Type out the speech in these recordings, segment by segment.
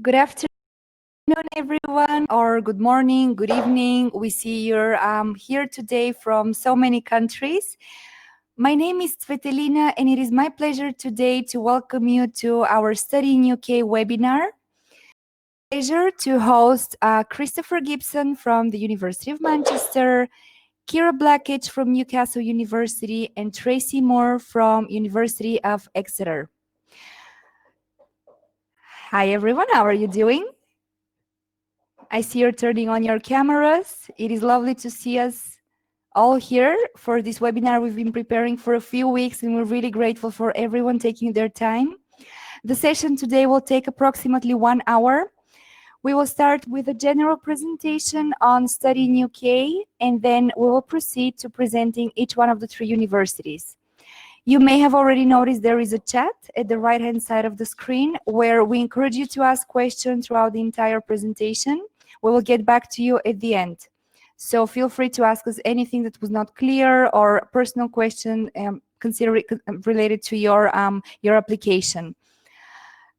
Good afternoon, everyone, or good morning, good evening. We see you're here today from so many countries. My name is Svetelina, and it is my pleasure today to welcome you to our Study in UK webinar. Pleasure to host Christopher Gibson from the University of Manchester, Kira Blackage from Newcastle University, and Tracy Moore from University of Exeter. Hi, everyone. How are you doing? I see you're turning on your cameras. It is lovely to see us all here for this webinar we've been preparing for a few weeks, and we're really grateful for everyone taking their time. The session today will take approximately 1 hour. We will start with a general presentation on Study in UK, and then we will proceed to presenting each one of the 3 universities. You may have already noticed there is a chat at the right-hand side of the screen where we encourage you to ask questions throughout the entire presentation. We will get back to you at the end. So feel free to ask us anything that was not clear or a personal question related to your application.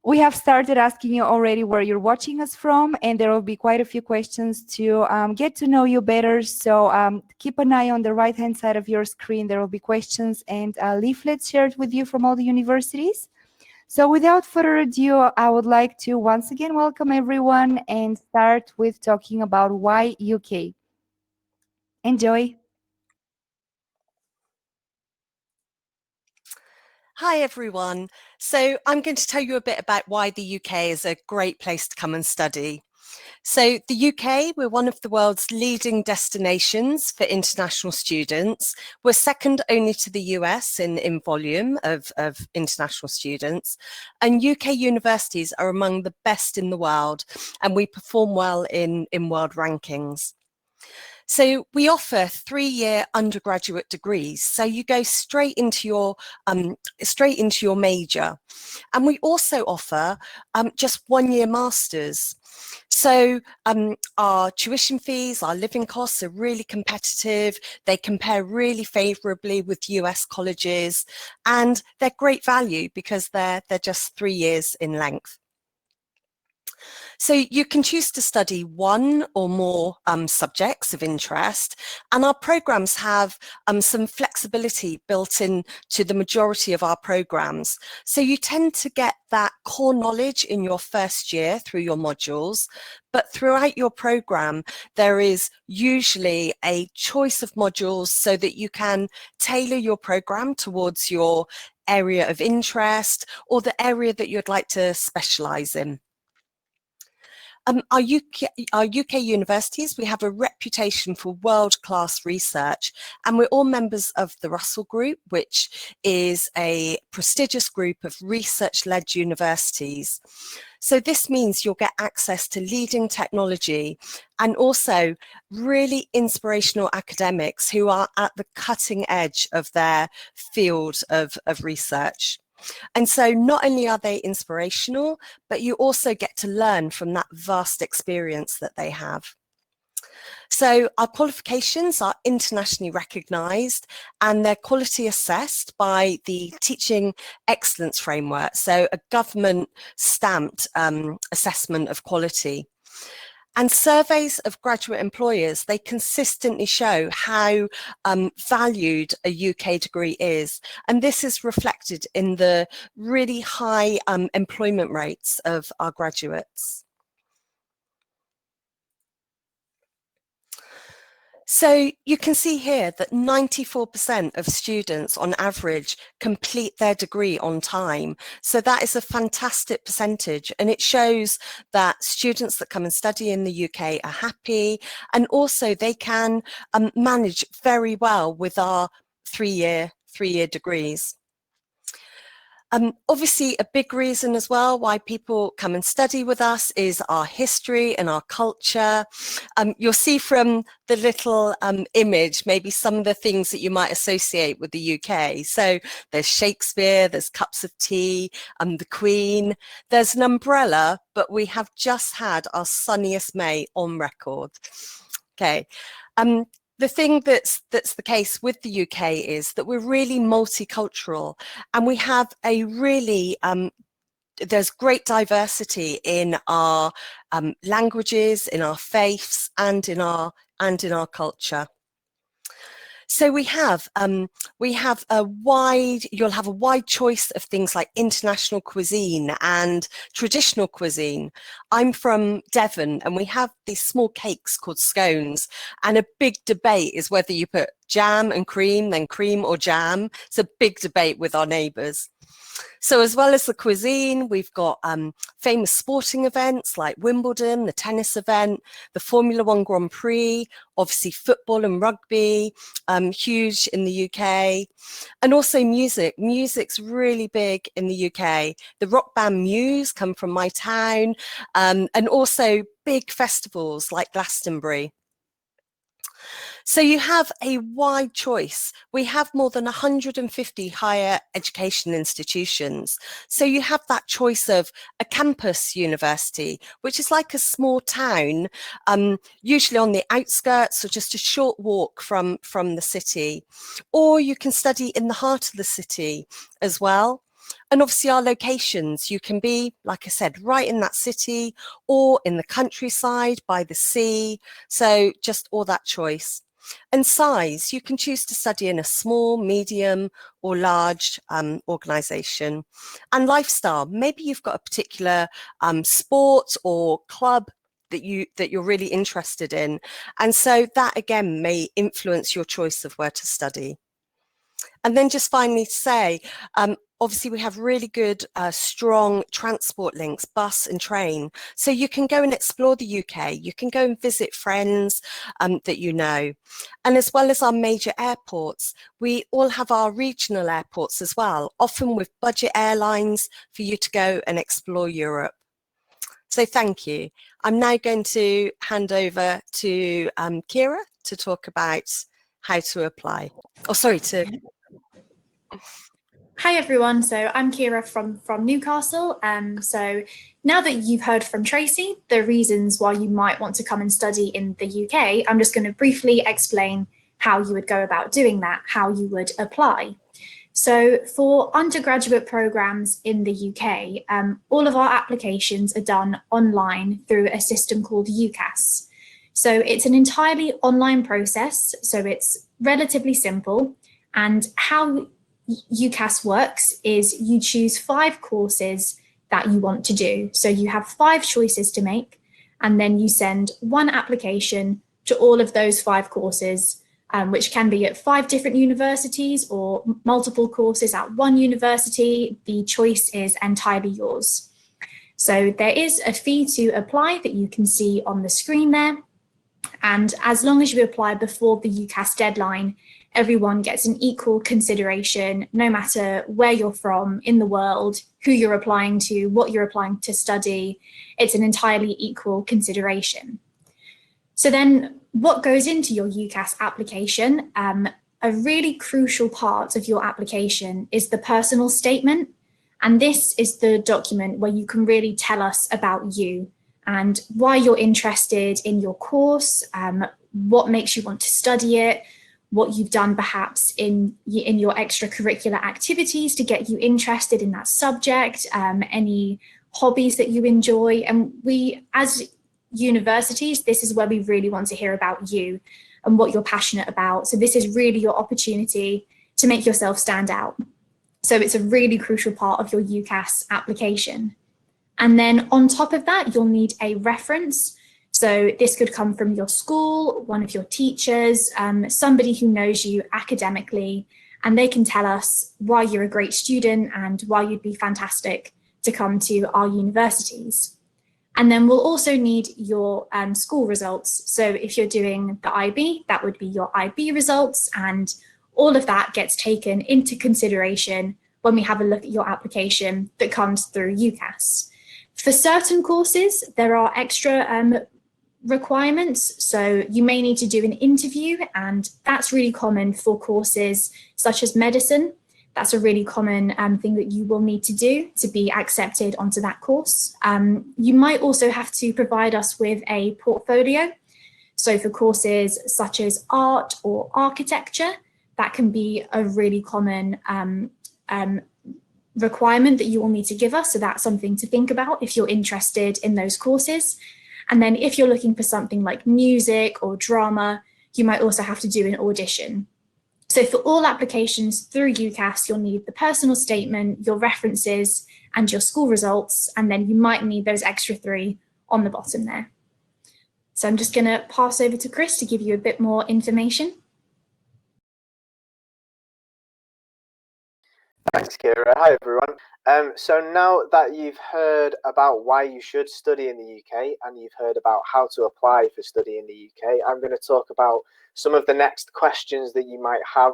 We have started asking you already where you're watching us from, and there will be quite a few questions to get to know you better. So keep an eye on the right-hand side of your screen. There will be questions and leaflets shared with you from all the universities. So without further ado, I would like to once again welcome everyone and start with talking about why UK. Enjoy. Hi everyone. So I'm going to tell you a bit about why the UK is a great place to come and study. So the UK, we're one of the world's leading destinations for international students. We're second only to the US in volume of international students. And UK universities are among the best in the world, and we perform well in world rankings. So we offer 3-year undergraduate degrees. So you go straight into your major. And we also offer just 1-year masters. So our tuition fees, our living costs are really competitive. They compare really favorably with US colleges, and they're great value because they're just 3 years in length. So you can choose to study 1 or more subjects of interest, and our programs have some flexibility built in to the majority of our programs. So you tend to get that core knowledge in your first year through your modules, but throughout your program, there is usually a choice of modules so that you can tailor your program towards your area of interest or the area that you'd like to specialize in. Our UK universities, we have a reputation for world-class research, and we're all members of the Russell Group, which is a prestigious group of research-led universities. So this means you'll get access to leading technology and also really inspirational academics who are at the cutting edge of their field of research. And so not only are they inspirational, but you also get to learn from that vast experience that they have. So our qualifications are internationally recognised and they're quality assessed by the Teaching Excellence Framework, so a government stamped assessment of quality. And surveys of graduate employers, they consistently show how valued a UK degree is. And this is reflected in the really high employment rates of our graduates. So you can see here that 94% of students on average complete their degree on time. So that is a fantastic percentage, and it shows that students that come and study in the UK are happy, and also they can manage very well with our three-year degrees. Obviously, a big reason as well why people come and study with us is our history and our culture. You'll see from the little image maybe some of the things that you might associate with the UK. So there's Shakespeare, there's cups of tea, the Queen, there's an umbrella, but we have just had our sunniest May on record. Okay. The thing that's the case with the UK is that we're really multicultural, and we have a really there's great diversity in our languages, in our faiths, and in our culture. So you'll have a wide choice of things like international cuisine and traditional cuisine. I'm from Devon, and we have these small cakes called scones, and a big debate is whether you put jam and cream, then cream or jam. It's a big debate with our neighbours. So as well as the cuisine, we've got famous sporting events like Wimbledon, the tennis event, the Formula One Grand Prix, obviously football and rugby, huge in the UK. And also music. Music's really big in the UK. The rock band Muse come from my town, and also big festivals like Glastonbury. So you have a wide choice. We have more than 150 higher education institutions. So you have that choice of a campus university, which is like a small town, usually on the outskirts or just a short walk from the city. Or you can study in the heart of the city as well. And obviously our locations, you can be, like I said, right in that city or in the countryside by the sea. So just all that choice. And size, you can choose to study in a small, medium or large organisation. And lifestyle, maybe you've got a particular sport or club that you're really interested in. And so that again may influence your choice of where to study. And then just finally to say, obviously we have really good, strong transport links, bus and train. So you can go and explore the UK, you can go and visit friends that you know. And as well as our major airports, we all have our regional airports as well, often with budget airlines for you to go and explore Europe. So thank you. I'm now going to hand over to Kira to talk about how to apply. Oh, sorry, to... Hi everyone, so I'm Kira from Newcastle. So now that you've heard from Tracy the reasons why you might want to come and study in the UK, I'm just going to briefly explain how you would go about doing that, how you would apply. So for undergraduate programs in the UK, all of our applications are done online through a system called UCAS. So it's an entirely online process, so it's relatively simple, and how UCAS works is you choose 5 courses that you want to do. So you have 5 choices to make, and then you send 1 application to all of those 5 courses, which can be at 5 different universities or multiple courses at 1 university. The choice is entirely yours. So there is a fee to apply that you can see on the screen there. And as long as you apply before the UCAS deadline, everyone gets an equal consideration, no matter where you're from in the world, who you're applying to, what you're applying to study. It's an entirely equal consideration. So then what goes into your UCAS application? A really crucial part of your application is the personal statement. And this is the document where you can really tell us about you and why you're interested in your course, what makes you want to study it, what you've done perhaps in your extracurricular activities to get you interested in that subject, any hobbies that you enjoy. And we, as universities, this is where we really want to hear about you and what you're passionate about. So this is really your opportunity to make yourself stand out. So it's a really crucial part of your UCAS application. And then on top of that, you'll need a reference. So this could come from your school, one of your teachers, somebody who knows you academically, and they can tell us why you're a great student and why you'd be fantastic to come to our universities. And then we'll also need your school results. So if you're doing the IB, that would be your IB results, and all of that gets taken into consideration when we have a look at your application that comes through UCAS. For certain courses, there are extra requirements. So you may need to do an interview, and that's really common for courses such as medicine. That's a really common thing that you will need to do to be accepted onto that course. You might also have to provide us with a portfolio. So for courses such as art or architecture, that can be a really common requirement that you will need to give us. So that's something to think about if you're interested in those courses. And then if you're looking for something like music or drama, you might also have to do an audition. So for all applications through UCAS, you'll need the personal statement, your references, and your school results, and then you might need those extra 3 on the bottom there. So I'm just going to pass over to Chris to give you a bit more information. Thanks, Kira. Hi, everyone. So now that you've heard about why you should study in the UK and you've heard about how to apply for study in the UK, I'm going to talk about some of the next questions that you might have.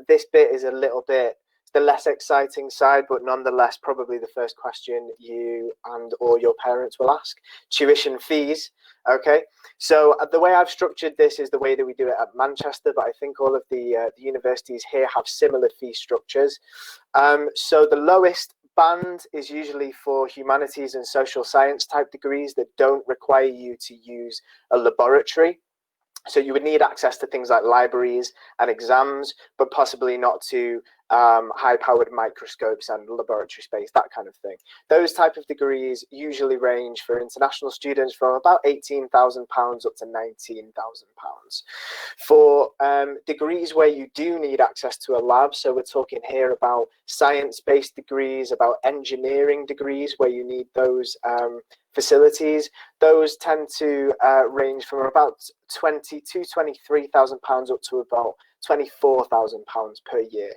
This bit is a little bit the less exciting side, but nonetheless probably the first question you and or your parents will ask. Tuition fees. Okay, so the way I've structured this is the way that we do it at Manchester, but I think all of the universities here have similar fee structures. So the lowest band is usually for humanities and social science type degrees that don't require you to use a laboratory. So you would need access to things like libraries and exams, but possibly not to high-powered microscopes and laboratory space, that kind of thing. Those type of degrees usually range for international students from about £18,000 up to £19,000. For degrees where you do need access to a lab, so we're talking here about science-based degrees, about engineering degrees where you need those facilities, those tend to range from about £22,000 to £23,000 up to about £24,000 per year.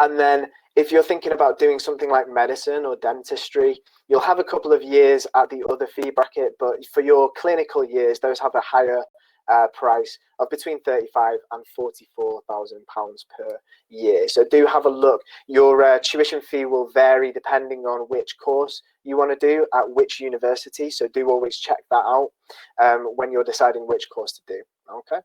And then if you're thinking about doing something like medicine or dentistry, you'll have a couple of years at the other fee bracket, but for your clinical years, those have a higher price of between £35,000 and £44,000 per year. So do have a look. Your tuition fee will vary depending on which course you want to do at which university. So do always check that out when you're deciding which course to do. Okay.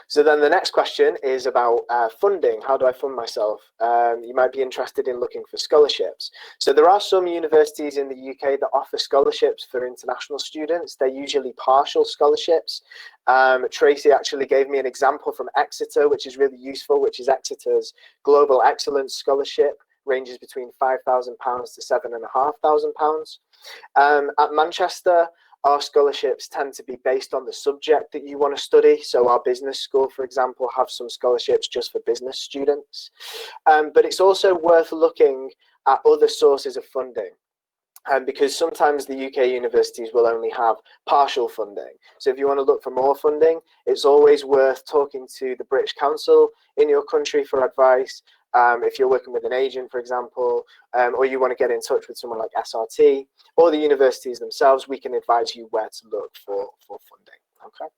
So then the next question is about funding. How do I fund myself? You might be interested in looking for scholarships. So there are some universities in the UK that offer scholarships for international students. They're usually partial scholarships. Tracy actually gave me an example from Exeter, which is really useful, which is Exeter's Global Excellence Scholarship, ranges between £5,000 to £7,500. At Manchester, our scholarships tend to be based on the subject that you want to study. So our business school, for example, have some scholarships just for business students. But it's also worth looking at other sources of funding. Because sometimes the UK universities will only have partial funding. So if you want to look for more funding, it's always worth talking to the British Council in your country for advice. If you're working with an agent, for example, or you want to get in touch with someone like SRT or the universities themselves, we can advise you where to look for funding. Okay.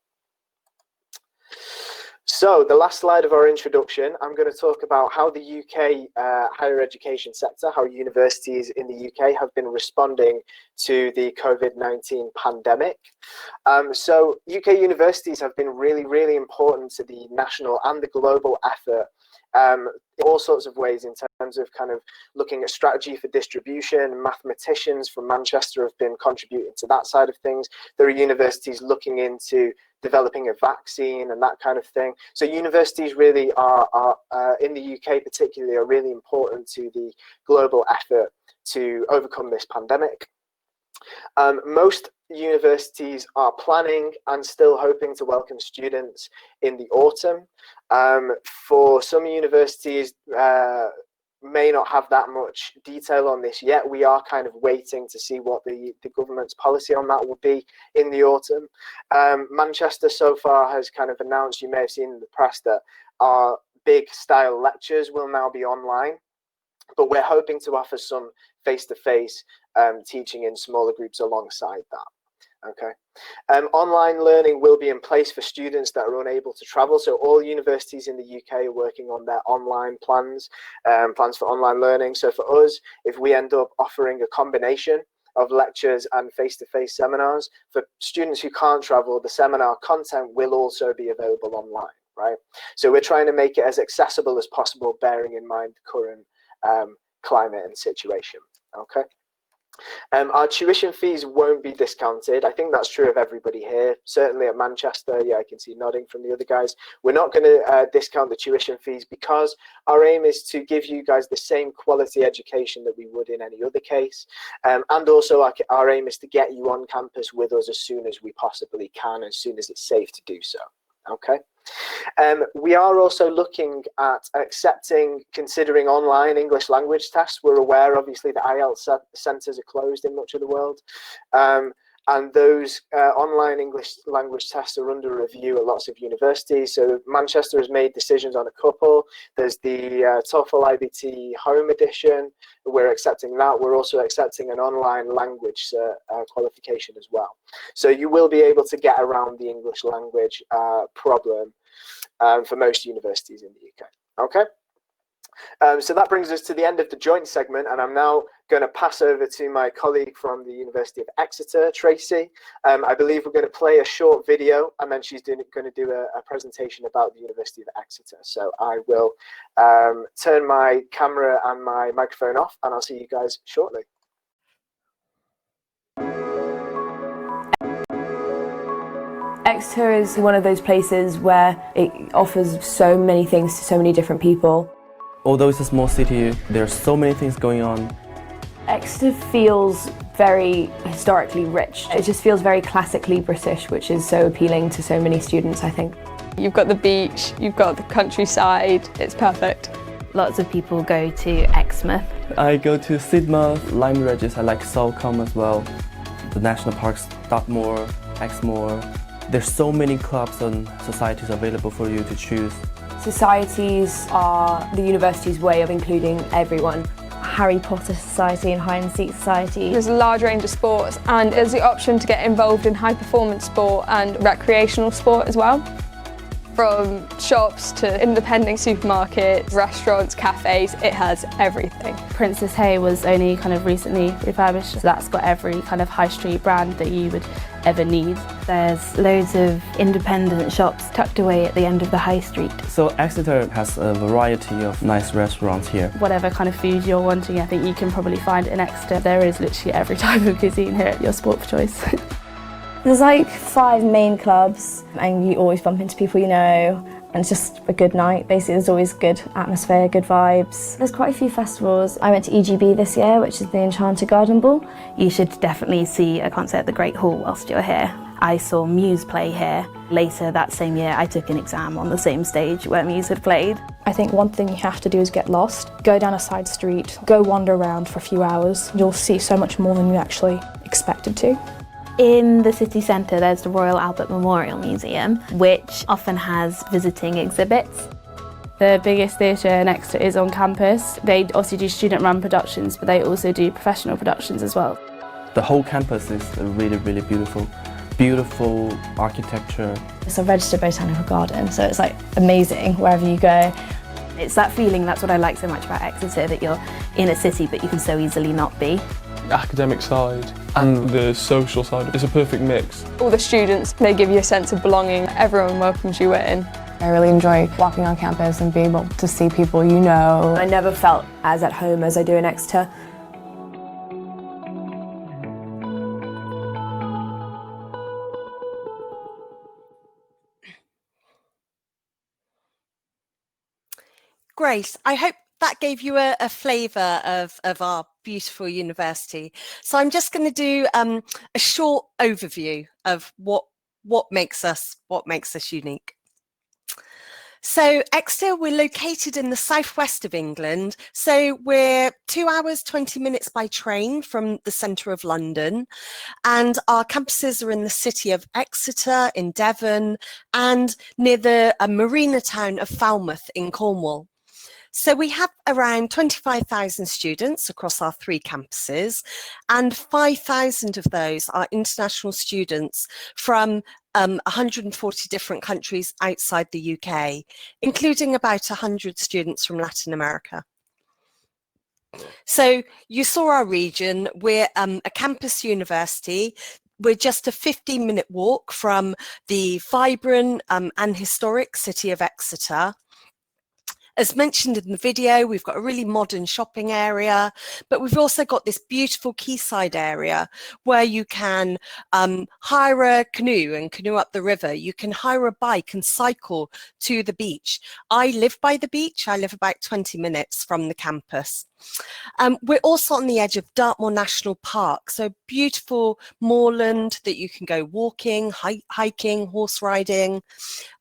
So the last slide of our introduction, I'm going to talk about how the UK higher education sector, how universities in the UK have been responding to the COVID-19 pandemic. So UK universities have been really, really important to the national and the global effort in all sorts of ways in terms of kind of looking at strategy for distribution. Mathematicians from Manchester have been contributing to that side of things. There are universities looking into developing a vaccine and that kind of thing. So universities really are in the UK particularly, are really important to the global effort to overcome this pandemic. Most universities are planning and still hoping to welcome students in the autumn. For some universities, may not have that much detail on this yet. We are kind of waiting to see what the government's policy on that will be in the autumn. Manchester so far has kind of announced, you may have seen in the press, that our big style lectures will now be online, but we're hoping to offer some face-to-face teaching in smaller groups alongside that. Okay. Online learning will be in place for students that are unable to travel. So all universities in the UK are working on their online plans, plans for online learning. So for us, if we end up offering a combination of lectures and face-to-face seminars, for students who can't travel, the seminar content will also be available online, right? So we're trying to make it as accessible as possible, bearing in mind the current climate and situation, okay? Our tuition fees won't be discounted. I think that's true of everybody here. Certainly at Manchester, yeah, I can see nodding from the other guys. We're not going to discount the tuition fees because our aim is to give you guys the same quality education that we would in any other case. And also our aim is to get you on campus with us as soon as we possibly can, as soon as it's safe to do so. Okay. We are also looking at considering online English language tests. We're aware, obviously, that IELTS centres are closed in much of the world. And those online English language tests are under review at lots of universities. So Manchester has made decisions on a couple. There's the TOEFL IBT Home Edition. We're accepting that. We're also accepting an online language qualification as well. So you will be able to get around the English language problem for most universities in the UK. Okay. So that brings us to the end of the joint segment, and I'm now going to pass over to my colleague from the University of Exeter, Tracy. I believe we're going to play a short video, and then she's going to do a presentation about the University of Exeter. So I will turn my camera and my microphone off, and I'll see you guys shortly. Exeter is one of those places where it offers so many things to so many different people. Although it's a small city, there are so many things going on. Exeter feels very historically rich. It just feels very classically British, which is so appealing to so many students, I think. You've got the beach, you've got the countryside, it's perfect. Lots of people go to Exmouth. I go to Sidmouth, Lyme Regis, I like Salcombe as well. The national parks, Dartmoor, Exmoor. There's so many clubs and societies available for you to choose. Societies are the university's way of including everyone. Harry Potter Society and Hide and Seek Society. There's a large range of sports, and there's the option to get involved in high performance sport and recreational sport as well. From shops to independent supermarkets, restaurants, cafes, it has everything. Princess Hay was only kind of recently refurbished, so that's got every kind of high street brand that you would ever need. There's loads of independent shops tucked away at the end of the high street. So Exeter has a variety of nice restaurants here. Whatever kind of food you're wanting, I think you can probably find it in Exeter. There is literally every type of cuisine here at your sport of choice. There's like 5 main clubs and you always bump into people you know, and it's just a good night. Basically there's always good atmosphere, good vibes. There's quite a few festivals. I went to EGB this year, which is the Enchanted Garden Ball. You should definitely see a concert at the Great Hall whilst you're here. I saw Muse play here. Later that same year I took an exam on the same stage where Muse had played. I think one thing you have to do is get lost. Go down a side street, go wander around for a few hours. You'll see so much more than you actually expected to. In the city centre there's the Royal Albert Memorial Museum, which often has visiting exhibits. The biggest theatre in Exeter is on campus. They also do student-run productions, but they also do professional productions as well. The whole campus is really, really beautiful. Beautiful architecture. It's a registered botanical garden, so it's like amazing wherever you go. It's that feeling, that's what I like so much about Exeter, that you're in a city but you can so easily not be. The academic side and the social side, it's a perfect mix. All the students, they give you a sense of belonging. Everyone welcomes you in. I really enjoy walking on campus and being able to see people you know. I never felt as at home as I do in Exeter. Great. I hope that gave you a flavour of our beautiful university. So I'm just going to do a short overview of what makes us unique. So Exeter, we're located in the southwest of England. So we're 2 hours, 20 minutes by train from the centre of London. And our campuses are in the city of Exeter, in Devon, and near the marina town of Falmouth in Cornwall. So we have around 25,000 students across our 3 campuses, and 5,000 of those are international students from 140 different countries outside the UK, including about 100 students from Latin America. So you saw our region. We're a campus university. We're just a 15-minute walk from the vibrant and historic city of Exeter. As mentioned in the video, we've got a really modern shopping area, but we've also got this beautiful quayside area where you can hire a canoe and canoe up the river. You can hire a bike and cycle to the beach. I live by the beach. I live about 20 minutes from the campus. We're also on the edge of Dartmoor National Park, so beautiful moorland that you can go walking, hiking, horse riding,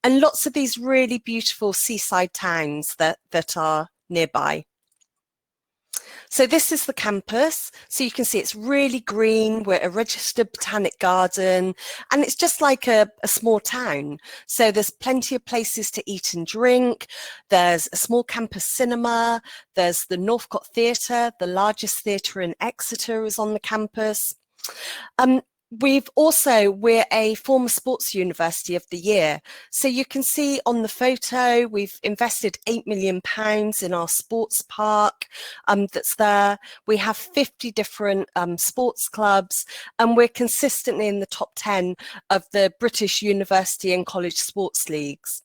and lots of these really beautiful seaside towns that are nearby. So this is the campus. So you can see it's really green. We're a registered botanic garden, and it's just like a small town. So there's plenty of places to eat and drink. There's a small campus cinema. There's the Northcote Theatre, the largest theatre in Exeter is on the campus. We're a former sports university of the year. So you can see on the photo, we've invested £8 million in our sports park that's there. We have 50 different sports clubs, and we're consistently in the top 10 of the British University and College Sports Leagues.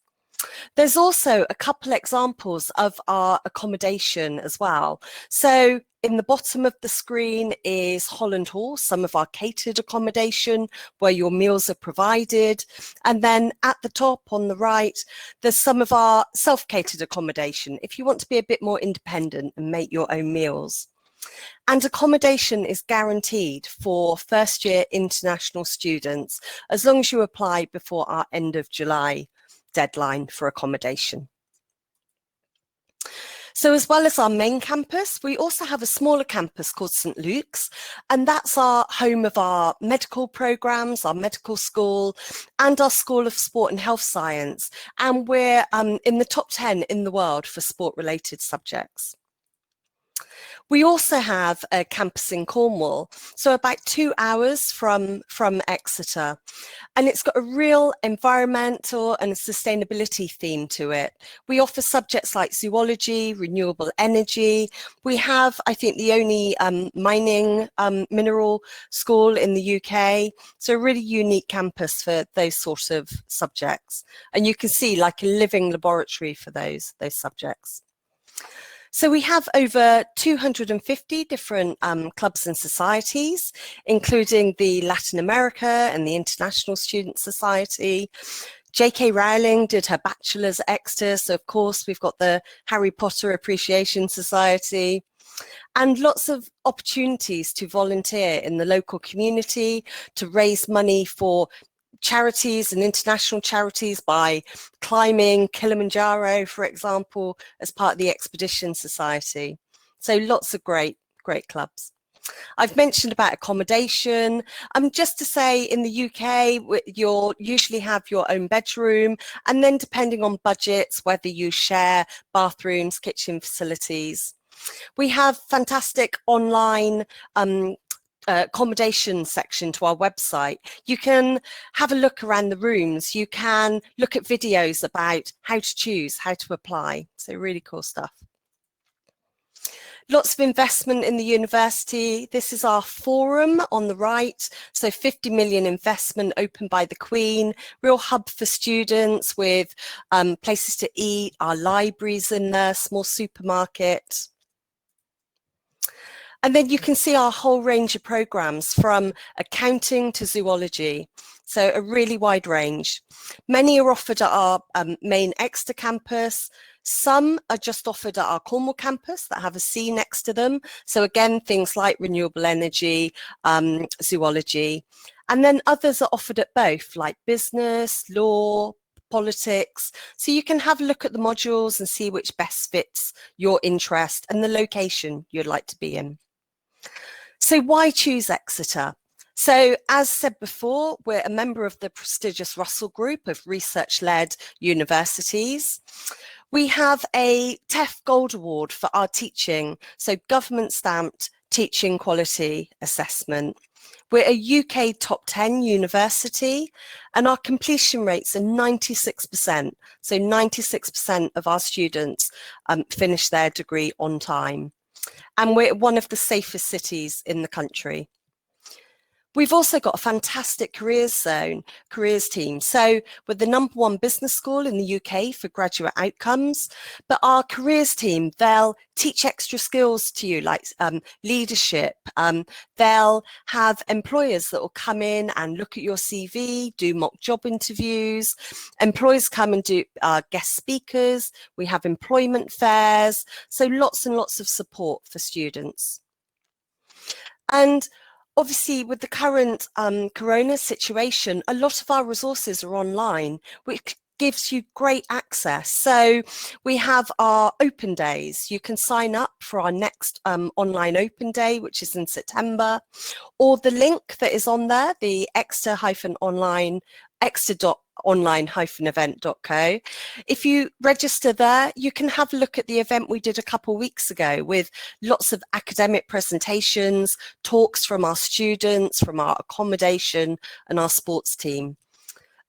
There's also a couple examples of our accommodation as well. So in the bottom of the screen is Holland Hall, some of our catered accommodation where your meals are provided. And then at the top on the right, there's some of our self-catered accommodation if you want to be a bit more independent and make your own meals. And accommodation is guaranteed for first-year international students as long as you apply before our end of July deadline for accommodation. So as well as our main campus, we also have a smaller campus called St Luke's, and that's our home of our medical programs, our medical school, and our School of Sport and Health Science. And we're in the top 10 in the world for sport-related subjects. We also have a campus in Cornwall, so about 2 hours from Exeter, and it's got a real environmental and sustainability theme to it. We offer subjects like zoology, renewable energy. We have, I think, the only mining mineral school in the UK, so a really unique campus for those sort of subjects. And you can see like a living laboratory for those subjects. So we have over 250 different clubs and societies, including the Latin America and the International Student Society. J.K. Rowling did her bachelor's at Exeter, so of course we've got the Harry Potter Appreciation Society, and lots of opportunities to volunteer in the local community, to raise money for charities and international charities by climbing Kilimanjaro, for example, as part of the Expedition Society. So lots of great clubs. I've mentioned about accommodation. Just to say, in the UK, you'll usually have your own bedroom, and then depending on budgets, whether you share bathrooms, kitchen facilities. We have fantastic online accommodation section to our website. You can have a look around the rooms. You can look at videos about how to choose, how to apply. So really cool stuff. Lots of investment in the university. This is our forum on the right. So 50 million investment opened by the Queen, real hub for students with places to eat, our libraries in there, small supermarket. And then you can see our whole range of programs from accounting to zoology. So a really wide range. Many are offered at our main Exeter campus. Some are just offered at our Cornwall campus that have a C next to them. So again, things like renewable energy, zoology. And then others are offered at both, like business, law, politics. So you can have a look at the modules and see which best fits your interest and the location you'd like to be in. So why choose Exeter? So as said before, we're a member of the prestigious Russell Group of research-led universities. We have a TEF Gold Award for our teaching, so government-stamped teaching quality assessment. We're a UK top 10 university, and our completion rates are 96%. So 96% of our students finish their degree on time. And we're one of the safest cities in the country. We've also got a fantastic careers team. So we're the #1 business school in the UK for graduate outcomes, but our careers team, they'll teach extra skills to you like leadership. They'll have employers that will come in and look at your CV, do mock job interviews. Employers come and do guest speakers. We have employment fairs. So lots and lots of support for students. And obviously, with the current corona situation, a lot of our resources are online, which gives you great access. So we have our open days. You can sign up for our next online open day, which is in September, or the link that is on there, the exeter-online-event.co. If you register there, you can have a look at the event we did a couple of weeks ago with lots of academic presentations, talks from our students, from our accommodation and our sports team.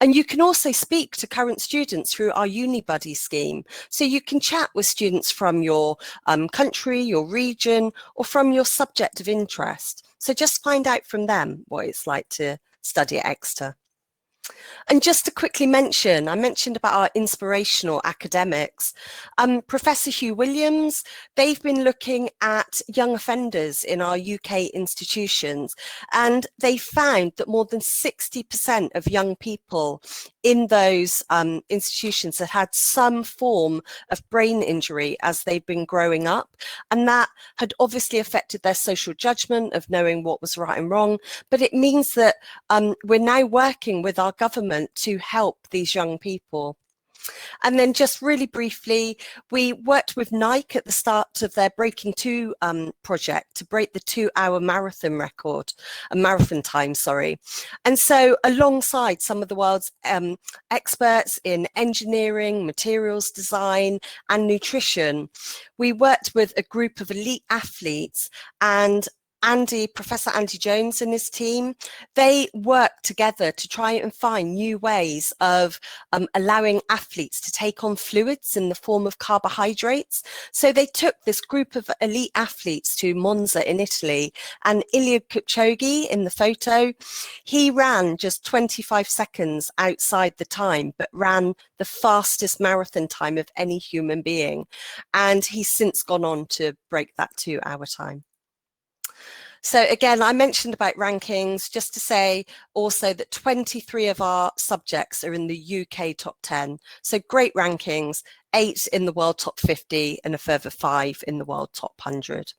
And you can also speak to current students through our Uni Buddy scheme. So you can chat with students from your country, your region, or from your subject of interest. So just find out from them what it's like to study at Exeter. And just to quickly mention, I mentioned about our inspirational academics. Professor Hugh Williams, they've been looking at young offenders in our UK institutions, and they found that more than 60% of young people in those institutions had had some form of brain injury as they've been growing up, and that had obviously affected their social judgment of knowing what was right and wrong. But it means that we're now working with our government to help these young people. And then just really briefly, we worked with Nike at the start of their Breaking 2 project to break the 2-hour marathon record, marathon time, sorry. And so alongside some of the world's experts in engineering, materials design and nutrition, we worked with a group of elite athletes, and Professor Andy Jones and his team, they worked together to try and find new ways of allowing athletes to take on fluids in the form of carbohydrates. So they took this group of elite athletes to Monza in Italy, and Eliud Kipchoge in the photo, he ran just 25 seconds outside the time, but ran the fastest marathon time of any human being. And he's since gone on to break that 2-hour time. So again, I mentioned about rankings, just to say also that 23 of our subjects are in the UK top 10. So great rankings, 8 in the world top 50 and a further 5 in the world top 100.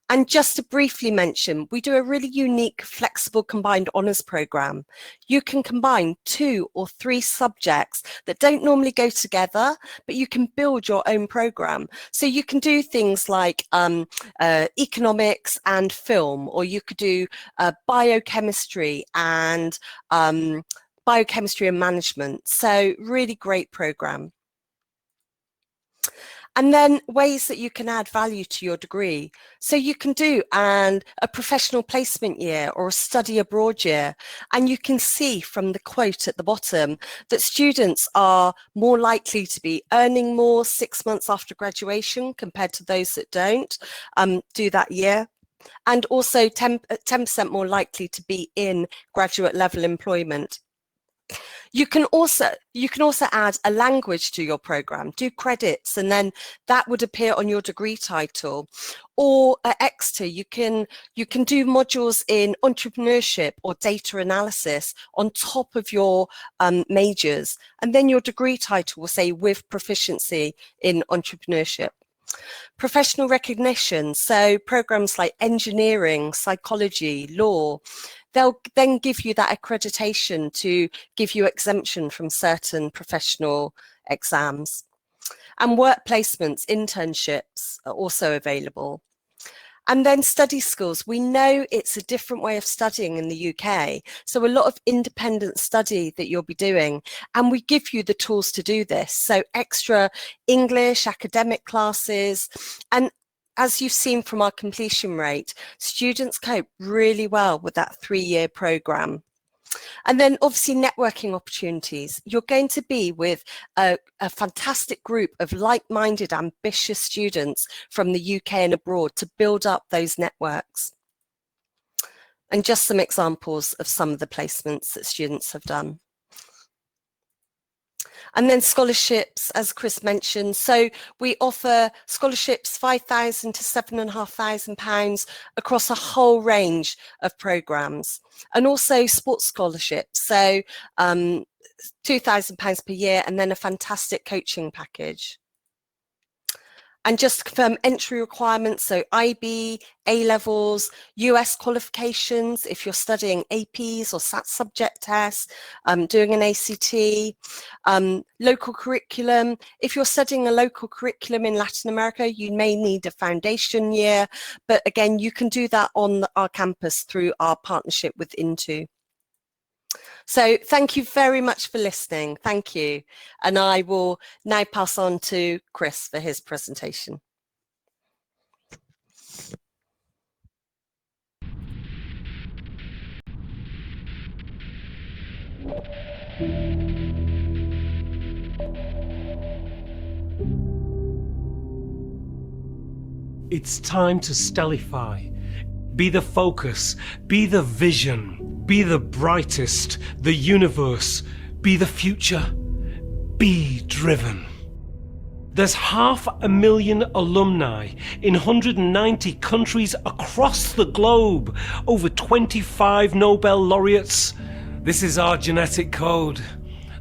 And just to briefly mention, we do a really unique flexible combined honours programme. You can combine 2 or 3 subjects that don't normally go together, but you can build your own programme. So you can do things like economics and film, or you could do biochemistry and management. So really great programme. And then ways that you can add value to your degree. So you can do a professional placement year or a study abroad year. And you can see from the quote at the bottom that students are more likely to be earning more 6 months after graduation compared to those that don't do that year. And also 10% more likely to be in graduate level employment. You can also add a language to your program, do credits, and then that would appear on your degree title. Or at Exeter, you can do modules in entrepreneurship or data analysis on top of your majors, and then your degree title will say with proficiency in entrepreneurship. Professional recognition, so programs like engineering, psychology, law, they'll then give you that accreditation to give you exemption from certain professional exams. And work placements, internships are also available. And then study schools. We know it's a different way of studying in the UK. So a lot of independent study that you'll be doing, and we give you the tools to do this. So extra English, academic classes, and as you've seen from our completion rate, students cope really well with that 3-year programme. And then obviously networking opportunities. You're going to be with a fantastic group of like-minded, ambitious students from the UK and abroad to build up those networks. And just some examples of some of the placements that students have done. And then scholarships, as Chris mentioned. So we offer scholarships £5,000 to £7,500 across a whole range of programmes, and also sports scholarships. So £2,000 per year, and then a fantastic coaching package. And just to confirm entry requirements, so IB, A-levels, US qualifications, if you're studying APs or SAT subject tests, doing an ACT, local curriculum. If you're studying a local curriculum in Latin America, you may need a foundation year, but again, you can do that on our campus through our partnership with Into. So thank you very much for listening. Thank you. And I will now pass on to Chris for his presentation. It's time to stellify. Be the focus, be the vision, be the brightest, the universe, be the future, be driven. There's 500,000 alumni in 190 countries across the globe, over 25 Nobel laureates. This is our genetic code.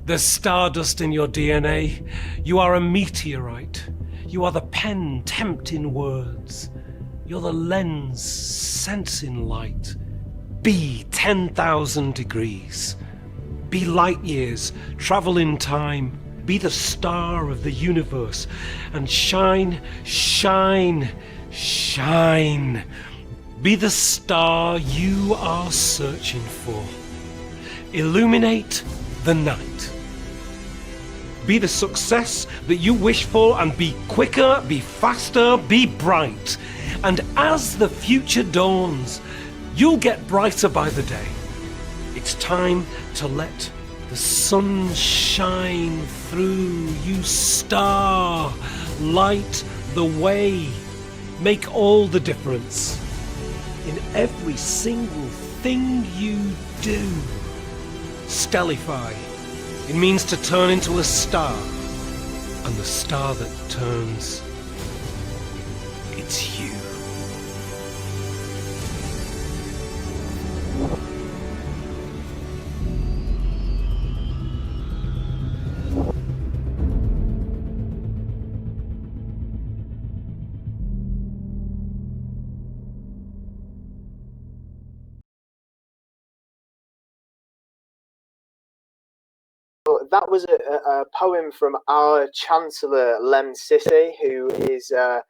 There's stardust in your DNA. You are a meteorite. You are the pen tempting words. You're the lens sensing light. Be 10,000 degrees. Be light years, travel in time. Be the star of the universe and shine, shine, shine. Be the star you are searching for. Illuminate the night. Be the success that you wish for, and be quicker, be faster, be bright. And as the future dawns, you'll get brighter by the day. It's time to let the sun shine through. You star, light the way. Make all the difference in every single thing you do. Stellify. It means to turn into a star. And the star that turns, it's you. That was a poem from our Chancellor, Lem Sissay, who is a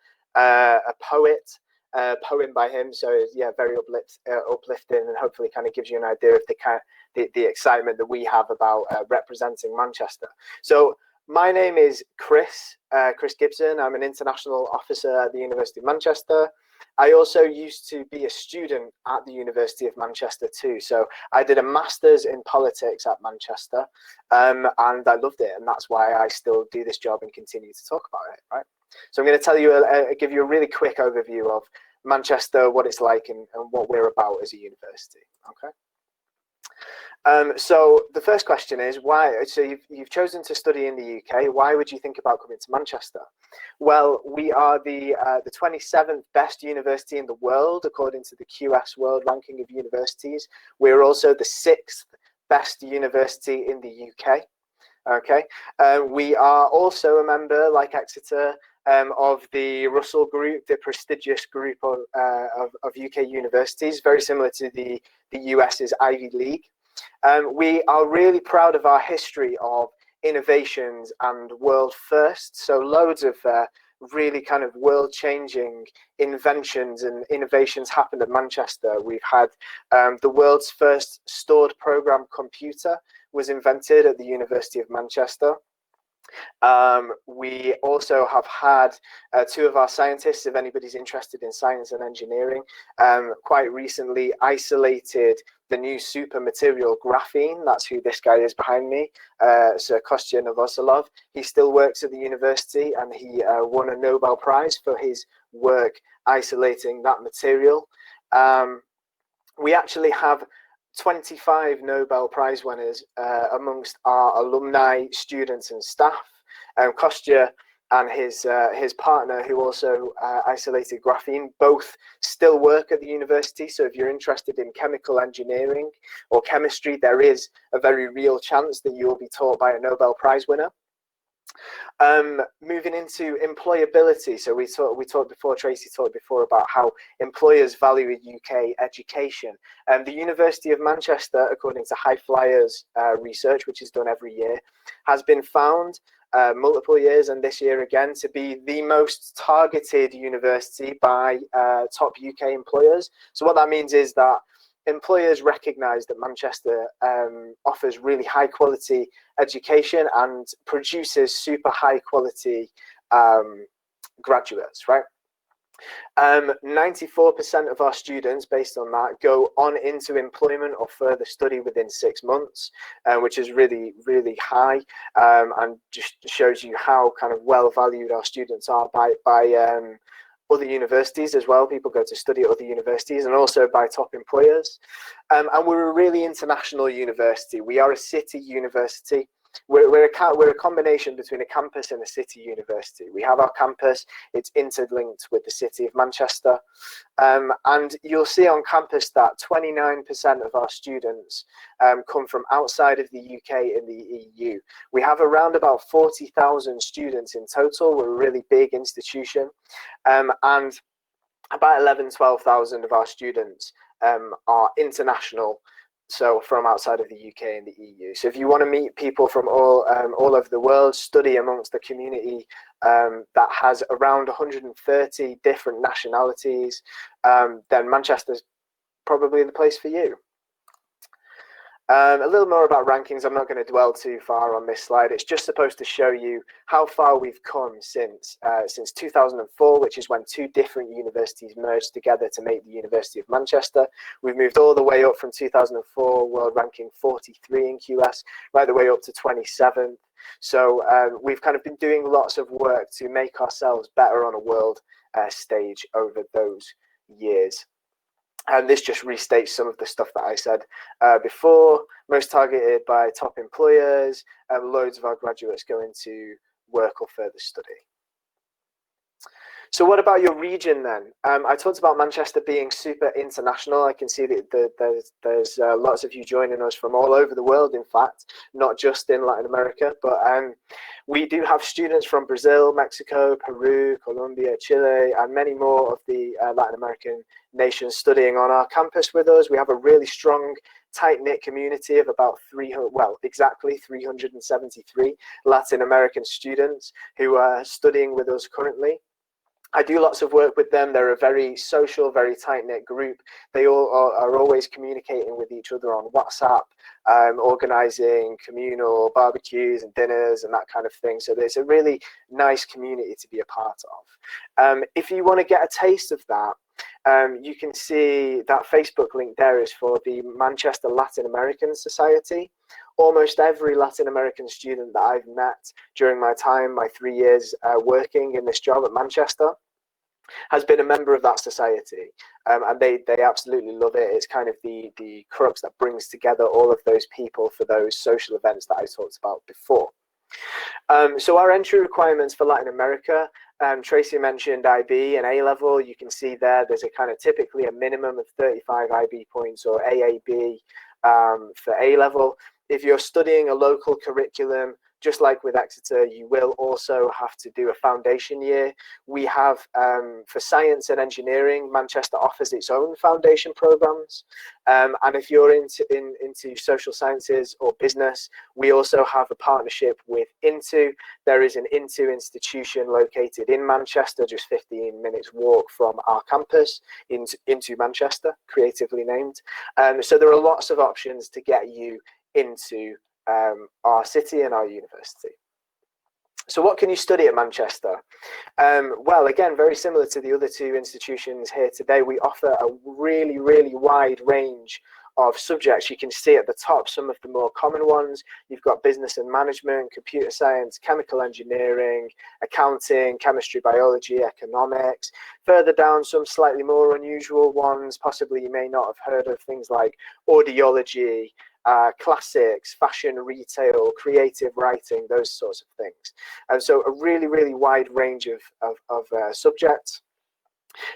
poet, a poem by him. So yeah, very uplifting, and hopefully kind of gives you an idea of the excitement that we have about representing Manchester. So my name is Chris Gibson. I'm an international officer at the University of Manchester. I also used to be a student at the University of Manchester too. So I did a master's in politics at Manchester, and I loved it. And that's why I still do this job and continue to talk about it, right? So I'm going to tell you, give you a really quick overview of Manchester, what it's like, and what we're about as a university, okay? So the first question is why? So you've chosen to study in the UK. Why would you think about coming to Manchester? Well, we are the 27th best university in the world according to the QS World Ranking of Universities. We're also the 6th best university in the UK. Okay, we are also a member, like Exeter, of the Russell Group, the prestigious group of UK universities, very similar to the US's Ivy League. We are really proud of our history of innovations and world firsts. So loads of really kind of world-changing inventions and innovations happened at Manchester. We've had the world's first stored program computer was invented at the University of Manchester. We also have had 2 of our scientists, if anybody's interested in science and engineering, quite recently isolated the new super material graphene. That's who this guy is behind me, Sir Kostya Novoselov. He still works at the university, and he won a Nobel Prize for his work isolating that material. we actually have 25 Nobel Prize winners amongst our alumni, students and staff. Kostya and his partner, who also isolated graphene, both still work at the university. So if you're interested in chemical engineering or chemistry, there is a very real chance that you will be taught by a Nobel Prize winner. Moving into employability, so we talked before, Tracy talked before about how employers value UK education. The University of Manchester, according to High Flyers research, which is done every year, has been found multiple years and this year again to be the most targeted university by top UK employers. So what that means is that employers recognise that Manchester offers really high quality education and produces super high quality graduates, right? 94% of our students, based on that, go on into employment or further study within 6 months, which is really, really high, and just shows you how kind of well valued our students are by other universities as well. People go to study at other universities and also by top employers. And we're a really international university. We are a city university. We're a combination between a campus and a city university. We have our campus, it's interlinked with the city of Manchester. And you'll see on campus that 29% of our students come from outside of the UK and the EU. We have around about 40,000 students in total. We're a really big institution. And about 12,000 of our students are international, so from outside of the UK and the EU. So if you want to meet people from all over the world, study amongst the community that has around 130 different nationalities, then Manchester's probably the place for you. A little more about rankings. I'm not going to dwell too far on this slide. It's just supposed to show you how far we've come since 2004, which is when two different universities merged together to make the University of Manchester. We've moved all the way up from 2004, world ranking 43 in QS, right the way up to 27th. So we've kind of been doing lots of work to make ourselves better on a world stage over those years. And this just restates some of the stuff that I said before. Most targeted by top employers. Loads of our graduates go into work or further study. So what about your region then? I talked about Manchester being super international. I can see that there's lots of you joining us from all over the world, in fact, not just in Latin America, but we do have students from Brazil, Mexico, Peru, Colombia, Chile, and many more of the Latin American nations studying on our campus with us. We have a really strong, tight-knit community of about exactly 373 Latin American students who are studying with us currently. I do lots of work with them. They're a very social, very tight-knit group. They all are always communicating with each other on WhatsApp, organising communal barbecues and dinners and that kind of thing. So there's a really nice community to be a part of. If you want to get a taste of that, you can see that Facebook link there is for the Manchester Latin American Society. Almost every Latin American student that I've met during my 3 years working in this job at Manchester has been a member of that society, and they absolutely love it. It's kind of the crux that brings together all of those people for those social events that I talked about before. So our entry requirements for Latin America, Tracy mentioned IB and A-level. You can see there's a kind of typically a minimum of 35 IB points or AAB for A-level. If you're studying a local curriculum, just like with Exeter, you will also have to do a foundation year. We have, for science and engineering, Manchester offers its own foundation programs. And if you're into social sciences or business, we also have a partnership with Into. There is an Into institution located in Manchester, just 15 minutes walk from our campus, into Manchester, creatively named. So there are lots of options to get you into our city and our university. So what can you study at Manchester? Well, again, very similar to the other two institutions here today, we offer a really, really wide range of subjects. You can see at the top some of the more common ones. You've got business and management, computer science, chemical engineering, accounting, chemistry, biology, economics. Further down, some slightly more unusual ones, possibly you may not have heard of, things like audiology, classics, fashion, retail, creative writing, those sorts of things. And so a really, really wide range of subjects.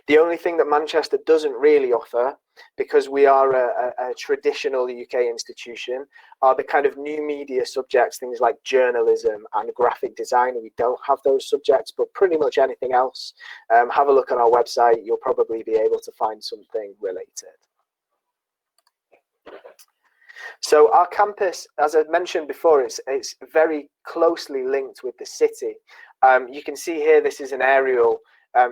The only thing that Manchester doesn't really offer, because we are a traditional UK institution, are the kind of new media subjects, things like journalism and graphic design. We don't have those subjects, but pretty much anything else. Have a look on our website, you'll probably be able to find something related. So our campus, as I mentioned before, it's very closely linked with the city. You can see here, this is an aerial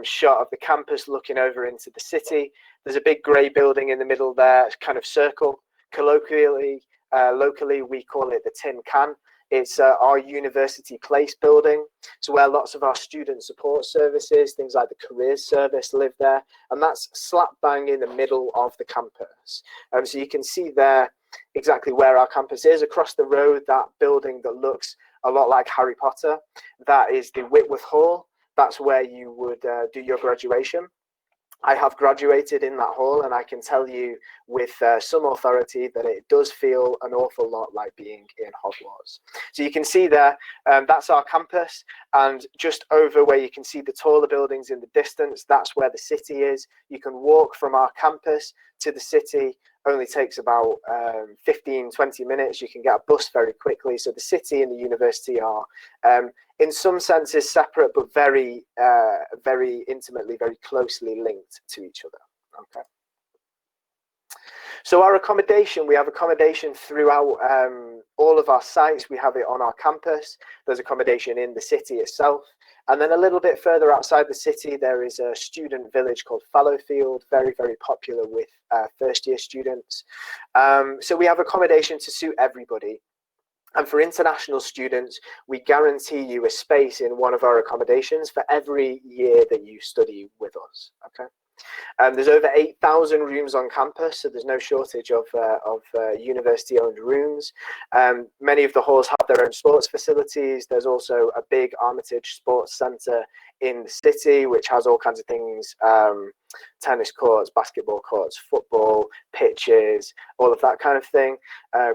shot of the campus looking over into the city. There's a big grey building in the middle there, kind of circle. Colloquially, locally, we call it the Tin Can. It's our University Place building. So where lots of our student support services, things like the careers service, live there. And that's slap bang in the middle of the campus. So you can see there exactly where our campus is. Across the road, that building that looks a lot like Harry Potter, that is the Whitworth Hall. That's where you would do your graduation. I have graduated in that hall, and I can tell you with some authority that it does feel an awful lot like being in Hogwarts. So you can see there, that's our campus, and just over where you can see the taller buildings in the distance, that's where the city is. You can walk from our campus to the city. Only takes about 15-20 minutes. You can get a bus very quickly. So the city and the university are in some senses separate, but very very intimately, very closely linked to each other. Okay. So our accommodation, we have accommodation throughout all of our sites. We have it on our campus. There's accommodation in the city itself. And then a little bit further outside the city, there is a student village called Fallowfield, very, very popular with first-year students. So we have accommodation to suit everybody. And for international students, we guarantee you a space in one of our accommodations for every year that you study with us. Okay. There's over 8,000 rooms on campus, so there's no shortage of university-owned rooms. Many of the halls have their own sports facilities. There's also a big Armitage Sports Centre in the city, which has all kinds of things, tennis courts, basketball courts, football, pitches, all of that kind of thing.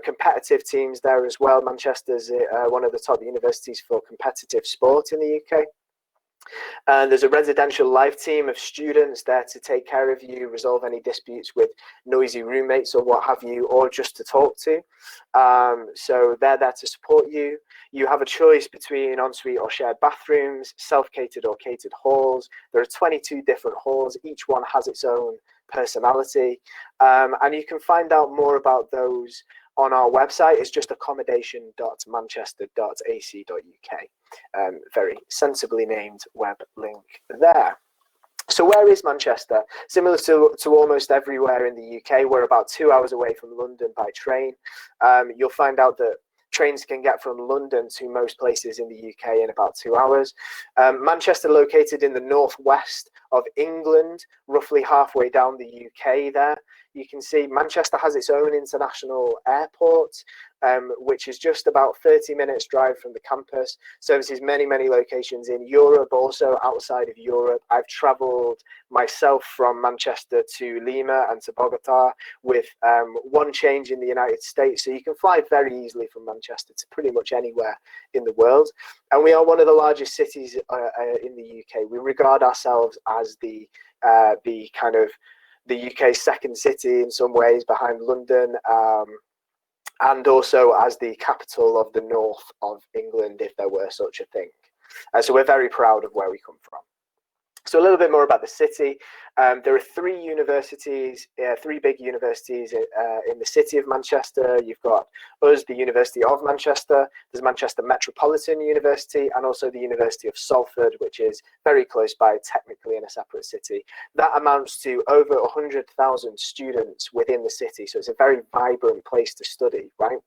Competitive teams there as well. Manchester's one of the top universities for competitive sport in the UK. And there's a residential life team of students there to take care of you, resolve any disputes with noisy roommates or what have you, or just to talk to. So they're there to support you. You have a choice between ensuite or shared bathrooms, self-catered or catered halls. There are 22 different halls. Each one has its own personality. And you can find out more about those on our website. It's just accommodation.manchester.ac.uk. Very sensibly named web link there. So where is Manchester? Similar to almost everywhere in the UK, we're about 2 hours away from London by train. You'll find out that trains can get from London to most places in the UK in about 2 hours. Manchester, located in the northwest of England, roughly halfway down the UK there. You can see Manchester has its own international airport, which is just about 30 minutes drive from the campus. Services many, many locations in Europe, also outside of Europe. I've travelled myself from Manchester to Lima and to Bogota with one change in the United States. So you can fly very easily from Manchester to pretty much anywhere in the world. And we are one of the largest cities in the UK. We regard ourselves as the kind of the UK's second city in some ways, behind London, and also as the capital of the north of England, if there were such a thing. So we're very proud of where we come from. So a little bit more about the city. There are three universities, three big universities in the city of Manchester. You've got us, the University of Manchester. There's Manchester Metropolitan University, and also the University of Salford, which is very close by, technically in a separate city. That amounts to over 100,000 students within the city. So it's a very vibrant place to study, right?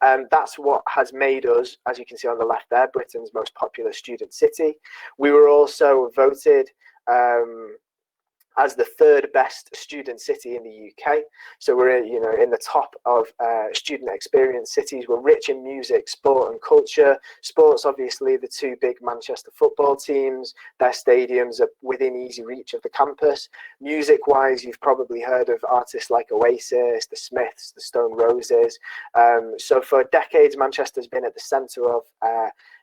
That's what has made us, as you can see on the left there, Britain's most popular student city. We were also voted as the third best student city in the UK. So we're in the top of student experience cities. We're rich in music, sport and culture. Sports, obviously, the two big Manchester football teams, their stadiums are within easy reach of the campus. Music wise, you've probably heard of artists like Oasis, the Smiths, the Stone Roses. So for decades, Manchester's been at the centre of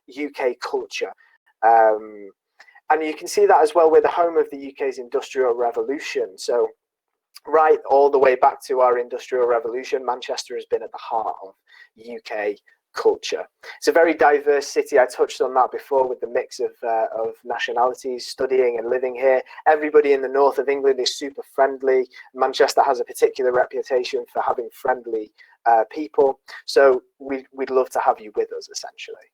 UK culture. And you can see that as well, we're the home of the UK's Industrial Revolution. So right all the way back to our Industrial Revolution, Manchester has been at the heart of UK culture. It's a very diverse city. I touched on that before with the mix of nationalities studying and living here. Everybody in the north of England is super friendly. Manchester has a particular reputation for having friendly people. So we'd love to have you with us, essentially.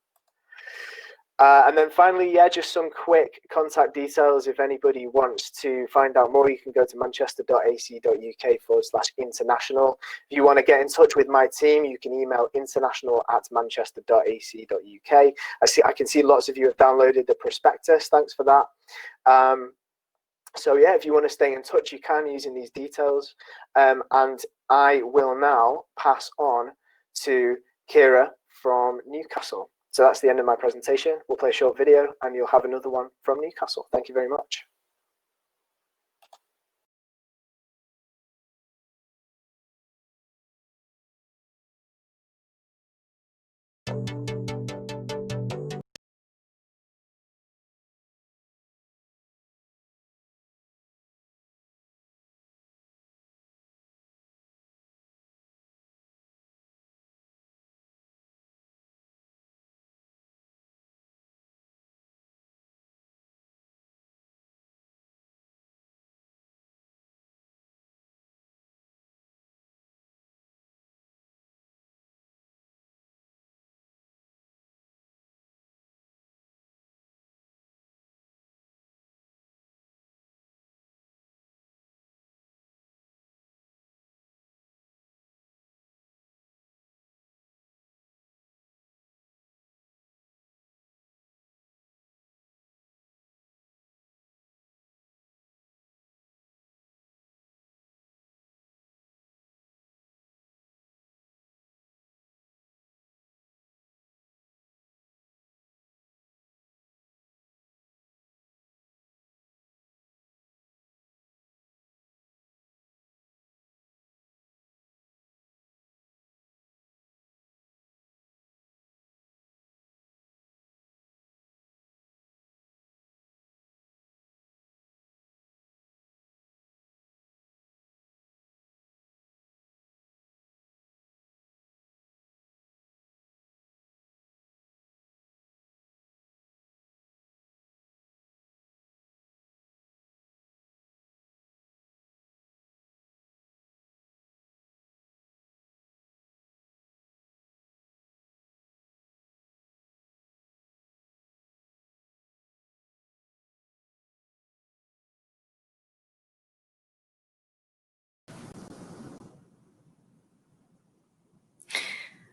And then finally, just some quick contact details. If anybody wants to find out more, you can go to manchester.ac.uk/international. If you want to get in touch with my team, you can email international@manchester.ac.uk. I can see lots of you have downloaded the prospectus. Thanks for that. So yeah, if you want to stay in touch, you can using these details. And I will now pass on to Kira from Newcastle. So that's the end of my presentation. We'll play a short video and you'll have another one from Newcastle. Thank you very much.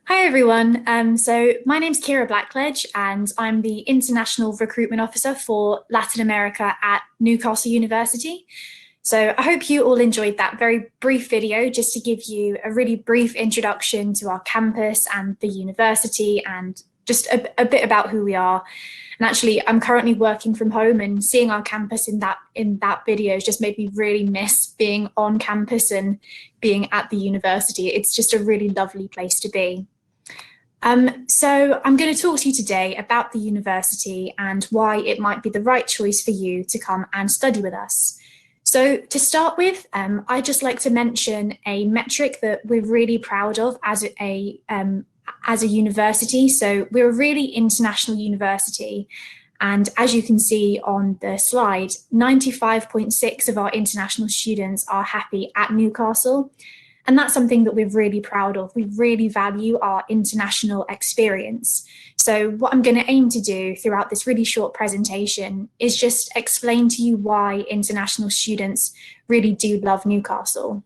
Hi everyone, so my name's Kira Blackledge and I'm the International Recruitment Officer for Latin America at Newcastle University. So I hope you all enjoyed that very brief video just to give you a really brief introduction to our campus and the university and just a bit about who we are. And actually, I'm currently working from home and seeing our campus in that video has just made me really miss being on campus and being at the university. It's just a really lovely place to be. So I'm going to talk to you today about the university and why it might be the right choice for you to come and study with us. So to start with, I'd just like to mention a metric that we're really proud of as a university. So we're a really international university. And as you can see on the slide, 95.6% of our international students are happy at Newcastle. And that's something that we're really proud of. We really value our international experience. So what I'm going to aim to do throughout this really short presentation is just explain to you why international students really do love Newcastle.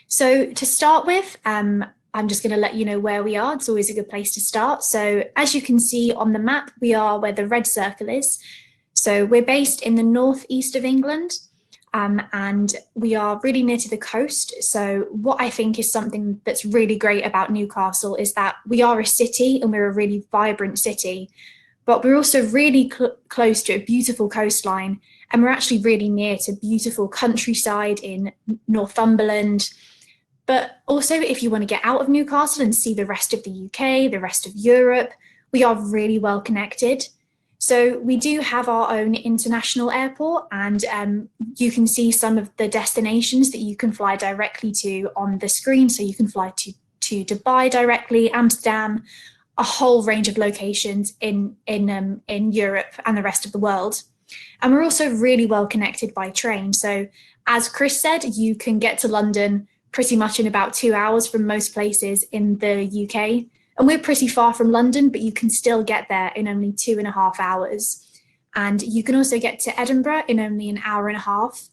So to start with, I'm just going to let you know where we are. It's always a good place to start. So as you can see on the map, we are where the red circle is. So we're based in the northeast of England. and we are really near to the coast. So what I think is something that's really great about Newcastle is that we are a city and we're a really vibrant city, but we're also really close to a beautiful coastline, and we're actually really near to beautiful countryside in Northumberland. But also, if you want to get out of Newcastle and see the rest of the UK, the rest of Europe, we are really well connected. So we do have our own international airport, and you can see some of the destinations that you can fly directly to on the screen. So you can fly to Dubai directly, Amsterdam, a whole range of locations in Europe and the rest of the world. And we're also really well connected by train. So as Chris said, you can get to London pretty much in about 2 hours from most places in the UK. And we're pretty far from London, but you can still get there in only 2.5 hours. And you can also get to Edinburgh in only an hour and a half.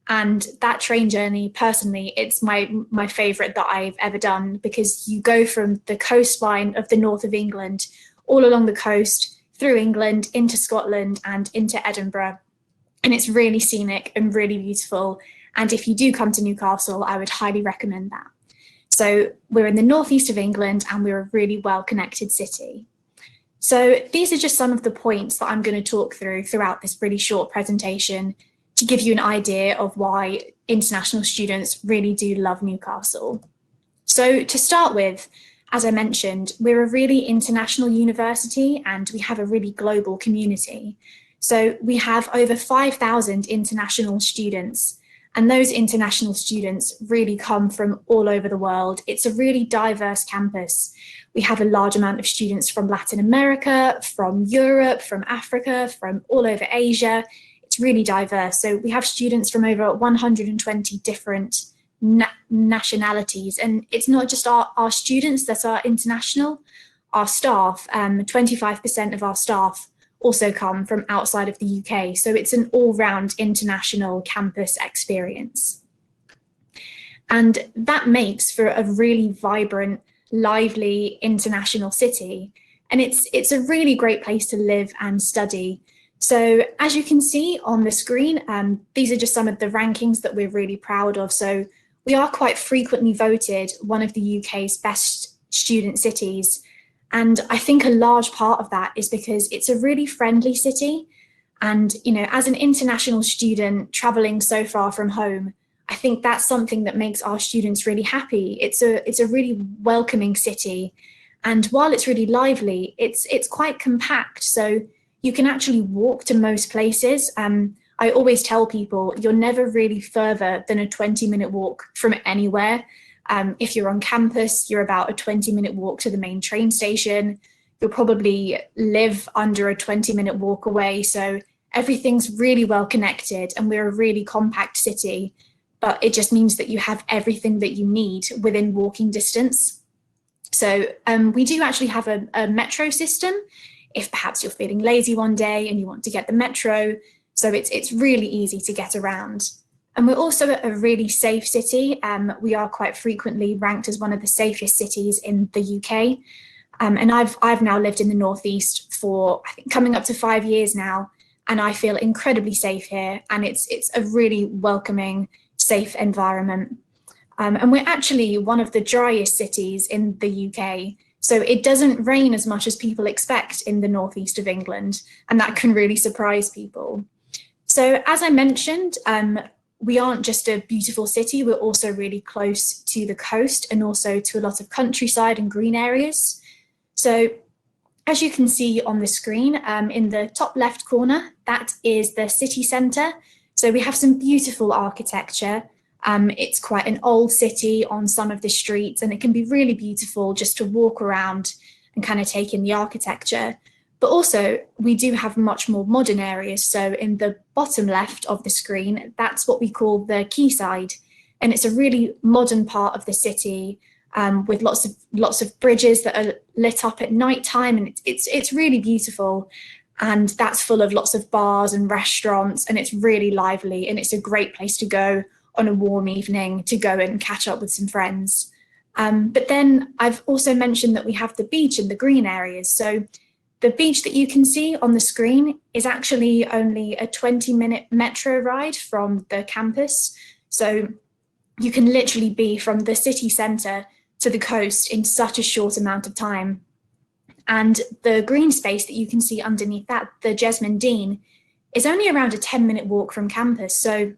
And that train journey, personally, it's my favourite that I've ever done, because you go from the coastline of the north of England, all along the coast, through England, into Scotland and into Edinburgh. And it's really scenic and really beautiful. And if you do come to Newcastle, I would highly recommend that. So we're in the northeast of England and we're a really well-connected city. So these are just some of the points that I'm going to talk through throughout this really short presentation to give you an idea of why international students really do love Newcastle. So to start with, as I mentioned, we're a really international university and we have a really global community. So we have over 5,000 international students. And those international students really come from all over the world. It's a really diverse campus. We have a large amount of students from Latin America, from Europe, from Africa, from all over Asia. It's really diverse. So we have students from over 120 different nationalities. And it's not just our students that are international. Our staff, 25% of our staff also come from outside of the UK. So it's an all-round international campus experience. And that makes for a really vibrant, lively international city. And it's a really great place to live and study. So as you can see on the screen, these are just some of the rankings that we're really proud of. So we are quite frequently voted one of the UK's best student cities. And I think a large part of that is because it's a really friendly city. And, you know, as an international student traveling so far from home, I think that's something that makes our students really happy. It's a really welcoming city. And while it's really lively, it's quite compact. So you can actually walk to most places. I always tell people you're never really further than a 20-minute walk from anywhere. If you're on campus, you're about a 20-minute walk to the main train station. You'll probably live under a 20-minute walk away. So everything's really well connected and we're a really compact city, but it just means that you have everything that you need within walking distance. So we do actually have a metro system if perhaps you're feeling lazy one day and you want to get the metro. So it's really easy to get around. And we're also a really safe city. We are quite frequently ranked as one of the safest cities in the UK. And I've now lived in the Northeast for, I think, coming up to 5 years now, and I feel incredibly safe here. And it's a really welcoming, safe environment. And we're actually one of the driest cities in the UK. So it doesn't rain as much as people expect in the northeast of England, and that can really surprise people. So as I mentioned, we aren't just a beautiful city, we're also really close to the coast and also to a lot of countryside and green areas. So as you can see on the screen, in the top left corner, that is the city centre. So we have some beautiful architecture. It's quite an old city on some of the streets, and it can be really beautiful just to walk around and kind of take in the architecture. But also we do have much more modern areas. So in the bottom left of the screen, that's what we call the quayside. And it's a really modern part of the city with lots of bridges that are lit up at night time. And it's really beautiful. And that's full of lots of bars and restaurants, and it's really lively. And it's a great place to go on a warm evening to go and catch up with some friends. But then I've also mentioned that we have the beach and the green areas. So The beach that you can see on the screen is actually only a 20-minute metro ride from the campus. So you can literally be from the city centre to the coast in such a short amount of time. And the green space that you can see underneath that, the Jesmond Dean, is only around a 10-minute walk from campus. So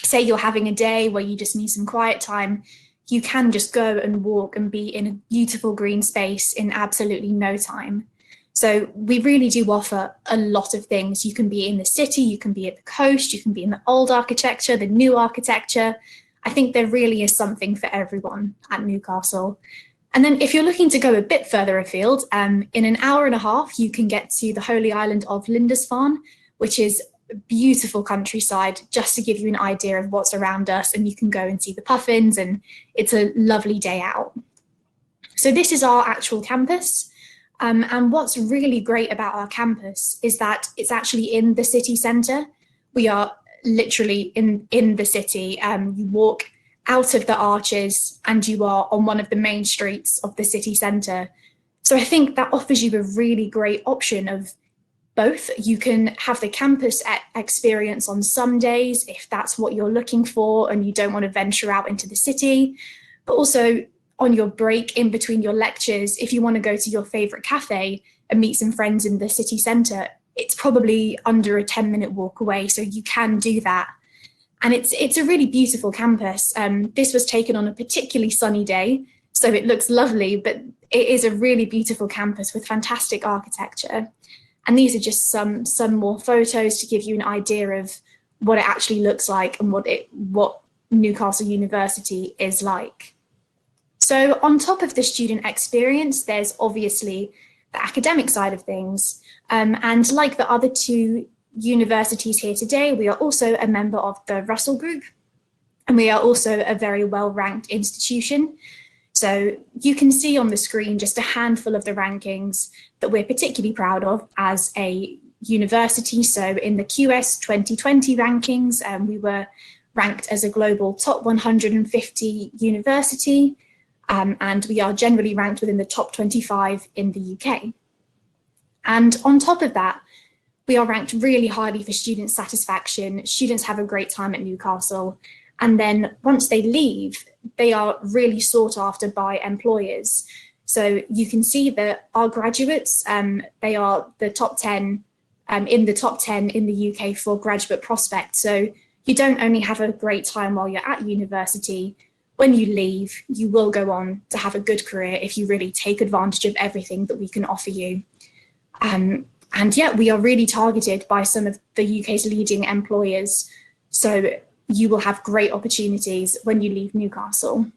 say you're having a day where you just need some quiet time, you can just go and walk and be in a beautiful green space in absolutely no time. So we really do offer a lot of things. You can be in the city, you can be at the coast, you can be in the old architecture, the new architecture. I think there really is something for everyone at Newcastle. And then if you're looking to go a bit further afield, in an hour and a half, you can get to the holy island of Lindisfarne, which is a beautiful countryside, just to give you an idea of what's around us. And you can go and see the puffins, and it's a lovely day out. So this is our actual campus. And what's really great about our campus is that it's actually in the city centre. We are literally in the city. You walk out of the arches and you are on one of the main streets of the city centre. So I think that offers you a really great option of both. You can have the campus experience on some days if that's what you're looking for and you don't want to venture out into the city, but also on your break in between your lectures, if you want to go to your favourite cafe and meet some friends in the city centre, it's probably under a 10-minute walk away, so you can do that. And it's a really beautiful campus. This was taken on a particularly sunny day, so it looks lovely, but it is a really beautiful campus with fantastic architecture. And these are just some more photos to give you an idea of what it actually looks like and what Newcastle University is like. So on top of the student experience, there's obviously the academic side of things. And like the other two universities here today, we are also a member of the Russell Group, and we are also a very well-ranked institution. So you can see on the screen just a handful of the rankings that we're particularly proud of as a university. So in the QS 2020 rankings, we were ranked as a global top 150 university. And we are generally ranked within the top 25 in the UK. And on top of that, we are ranked really highly for student satisfaction. Students have a great time at Newcastle. And then once they leave, they are really sought after by employers. So you can see that our graduates, they are the top 10, in the top 10 in the UK for graduate prospects. So you don't only have a great time while you're at university. When you leave, you will go on to have a good career if you really take advantage of everything that we can offer you. And yeah, we are really targeted by some of the UK's leading employers. So you will have great opportunities when you leave Newcastle.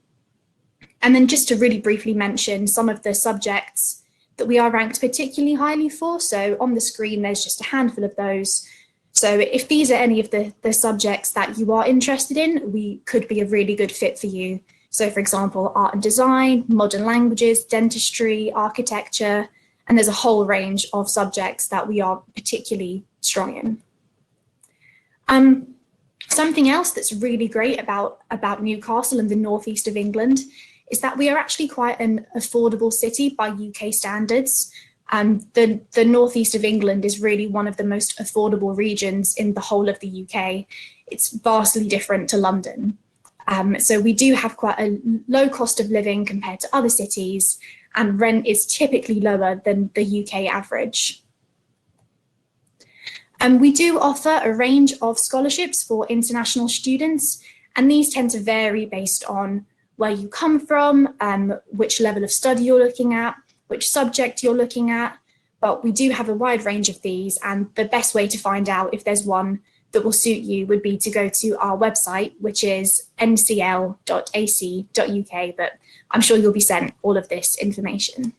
And then just to really briefly mention some of the subjects that we are ranked particularly highly for. So on the screen, there's just a handful of those. So if these are any of the subjects that you are interested in, we could be a really good fit for you. So for example, art and design, modern languages, dentistry, architecture, and there's a whole range of subjects that we are particularly strong in. Something else that's really great about Newcastle and the northeast of England is that we are actually quite an affordable city by UK standards. The northeast of England is really one of the most affordable regions in the whole of the UK. It's vastly different to London. So we do have quite a low cost of living compared to other cities, and rent is typically lower than the UK average. We do offer a range of scholarships for international students, and these tend to vary based on where you come from, which level of study you're looking at, which subject you're looking at, but we do have a wide range of these, and the best way to find out if there's one that will suit you would be to go to our website, which is ncl.ac.uk, but I'm sure you'll be sent all of this information.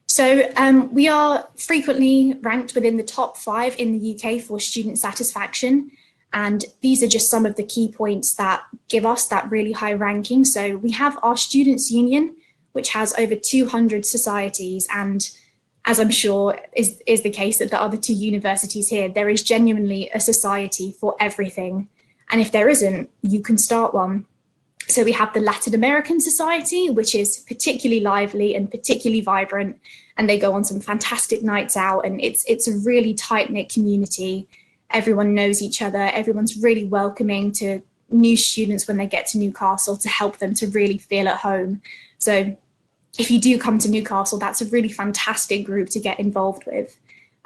So we are frequently ranked within the top 5 in the UK for student satisfaction. And these are just some of the key points that give us that really high ranking. So we have our Students' Union, which has over 200 societies. And as I'm sure is the case at the other two universities here, there is genuinely a society for everything. And if there isn't, you can start one. So we have the Latin American Society, which is particularly lively and particularly vibrant, and they go on some fantastic nights out, and it's a really tight-knit community. Everyone knows each other, everyone's really welcoming to new students when they get to Newcastle to help them to really feel at home. So if you do come to Newcastle, that's a really fantastic group to get involved with.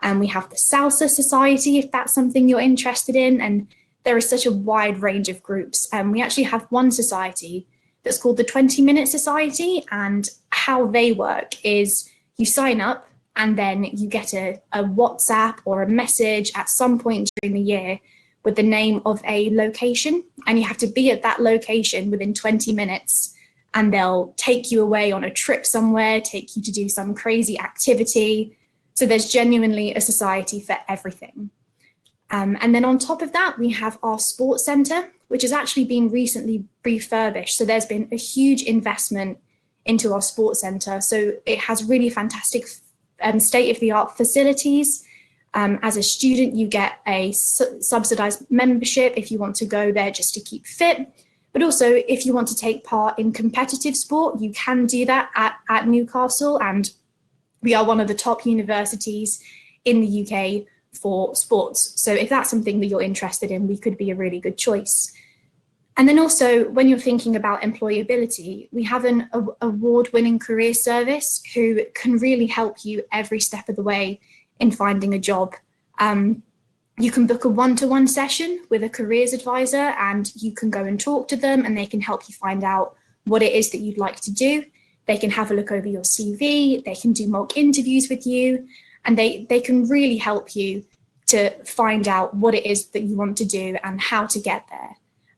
And we have the Salsa Society, if that's something you're interested in, and there is such a wide range of groups. We actually have one society that's called the 20-Minute Society, and how they work is you sign up and then you get a WhatsApp or a message at some point during the year with the name of a location, and you have to be at that location within 20 minutes, and they'll take you away on a trip somewhere, take you to do some crazy activity. So there's genuinely a society for everything. And then on top of that, we have our sports centre, which has actually been recently refurbished. So there's been a huge investment into our sports centre. So it has really fantastic state-of-the-art facilities. As a student, you get a subsidised membership if you want to go there just to keep fit. But also, if you want to take part in competitive sport, you can do that at Newcastle. And we are one of the top universities in the UK for sports. So if that's something that you're interested in, we could be a really good choice. And then also, when you're thinking about employability, we have an award-winning career service who can really help you every step of the way in finding a job. You can book a one-to-one session with a careers advisor, and you can go and talk to them, and they can help you find out what it is that you'd like to do. They can have a look over your CV, they can do mock interviews with you, and they can really help you to find out what it is that you want to do and how to get there.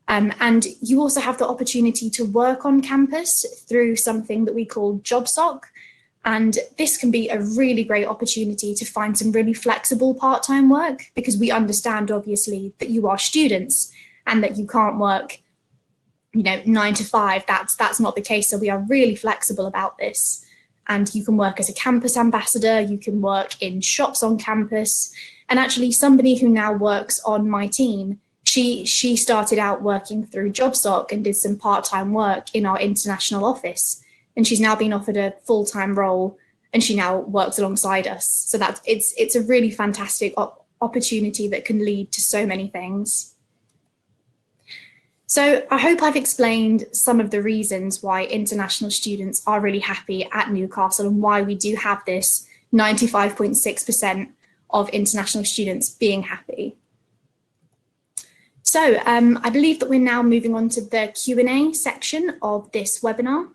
And you also have the opportunity to work on campus through something that we call JobSoc. And this can be a really great opportunity to find some really flexible part-time work, because we understand obviously that you are students and that you can't work 9 to 5. That's not the case. So we are really flexible about this. And you can work as a campus ambassador, you can work in shops on campus. And actually somebody who now works on my team, she started out working through JobSoc and did some part-time work in our international office. And she's now been offered a full-time role, and she now works alongside us. So it's a really fantastic opportunity that can lead to so many things. So I hope I've explained some of the reasons why international students are really happy at Newcastle and why we do have this 95.6% of international students being happy. So I believe that we're now moving on to the Q&A section of this webinar.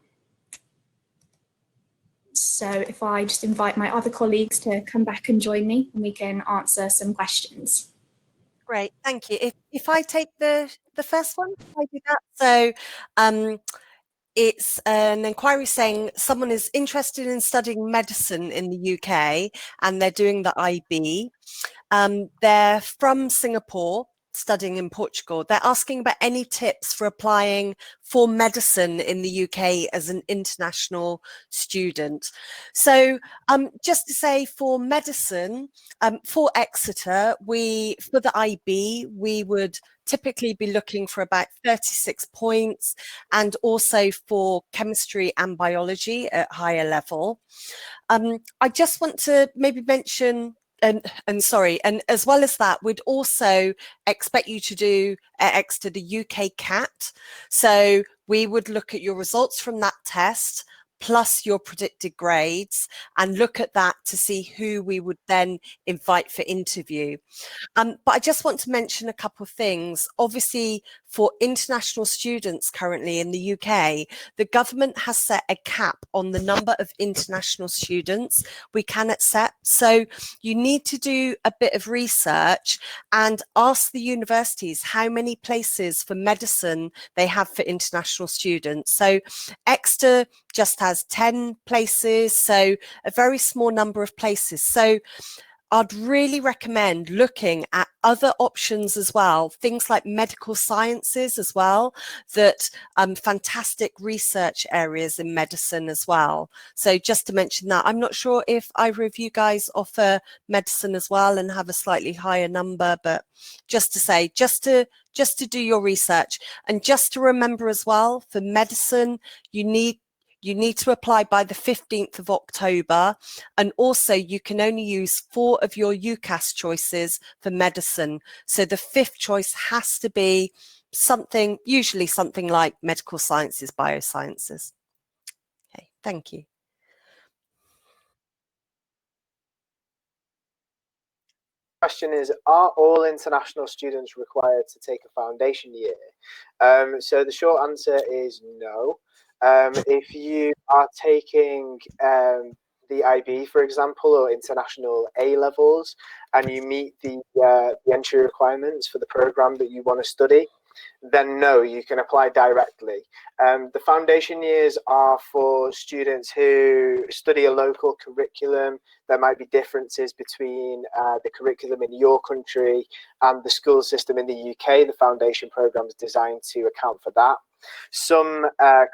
So if I just invite my other colleagues to come back and join me, and we can answer some questions. Great, thank you. If I take the first one, if I do that. So it's an inquiry saying someone is interested in studying medicine in the UK and they're doing the IB. They're from Singapore, studying in Portugal. They're asking about any tips for applying for medicine in the UK as an international student. So just to say, for medicine, for Exeter, for the IB, we would typically be looking for about 36 points, and also for chemistry and biology at higher level. I just want to maybe mention, and as well as that, we'd also expect you to do at Exeter the UK CAT. So we would look at your results from that test plus your predicted grades and look at that to see who we would then invite for interview. But I just want to mention a couple of things. Obviously, for international students currently in the UK, the government has set a cap on the number of international students we can accept. So you need to do a bit of research and ask the universities how many places for medicine they have for international students. So Exeter just has 10 places, so a very small number of places. So I'd really recommend looking at other options as well, things like medical sciences as well, that fantastic research areas in medicine as well. So just to mention that, I'm not sure if either of you guys offer medicine as well and have a slightly higher number, but just to say, just to do your research, and just to remember as well, for medicine, you need to apply by the 15th of October, and also you can only use 4 of your UCAS choices for medicine. So the 5th choice has to be something, usually something like medical sciences, biosciences. Okay, thank you. Question is, are all international students required to take a foundation year? So the short answer is no. If you are taking the IB, for example, or international A levels, and you meet the entry requirements for the program that you want to study, then no, you can apply directly. The foundation years are for students who study a local curriculum. There might be differences between the curriculum in your country and the school system in the UK. The foundation program is designed to account for that. Some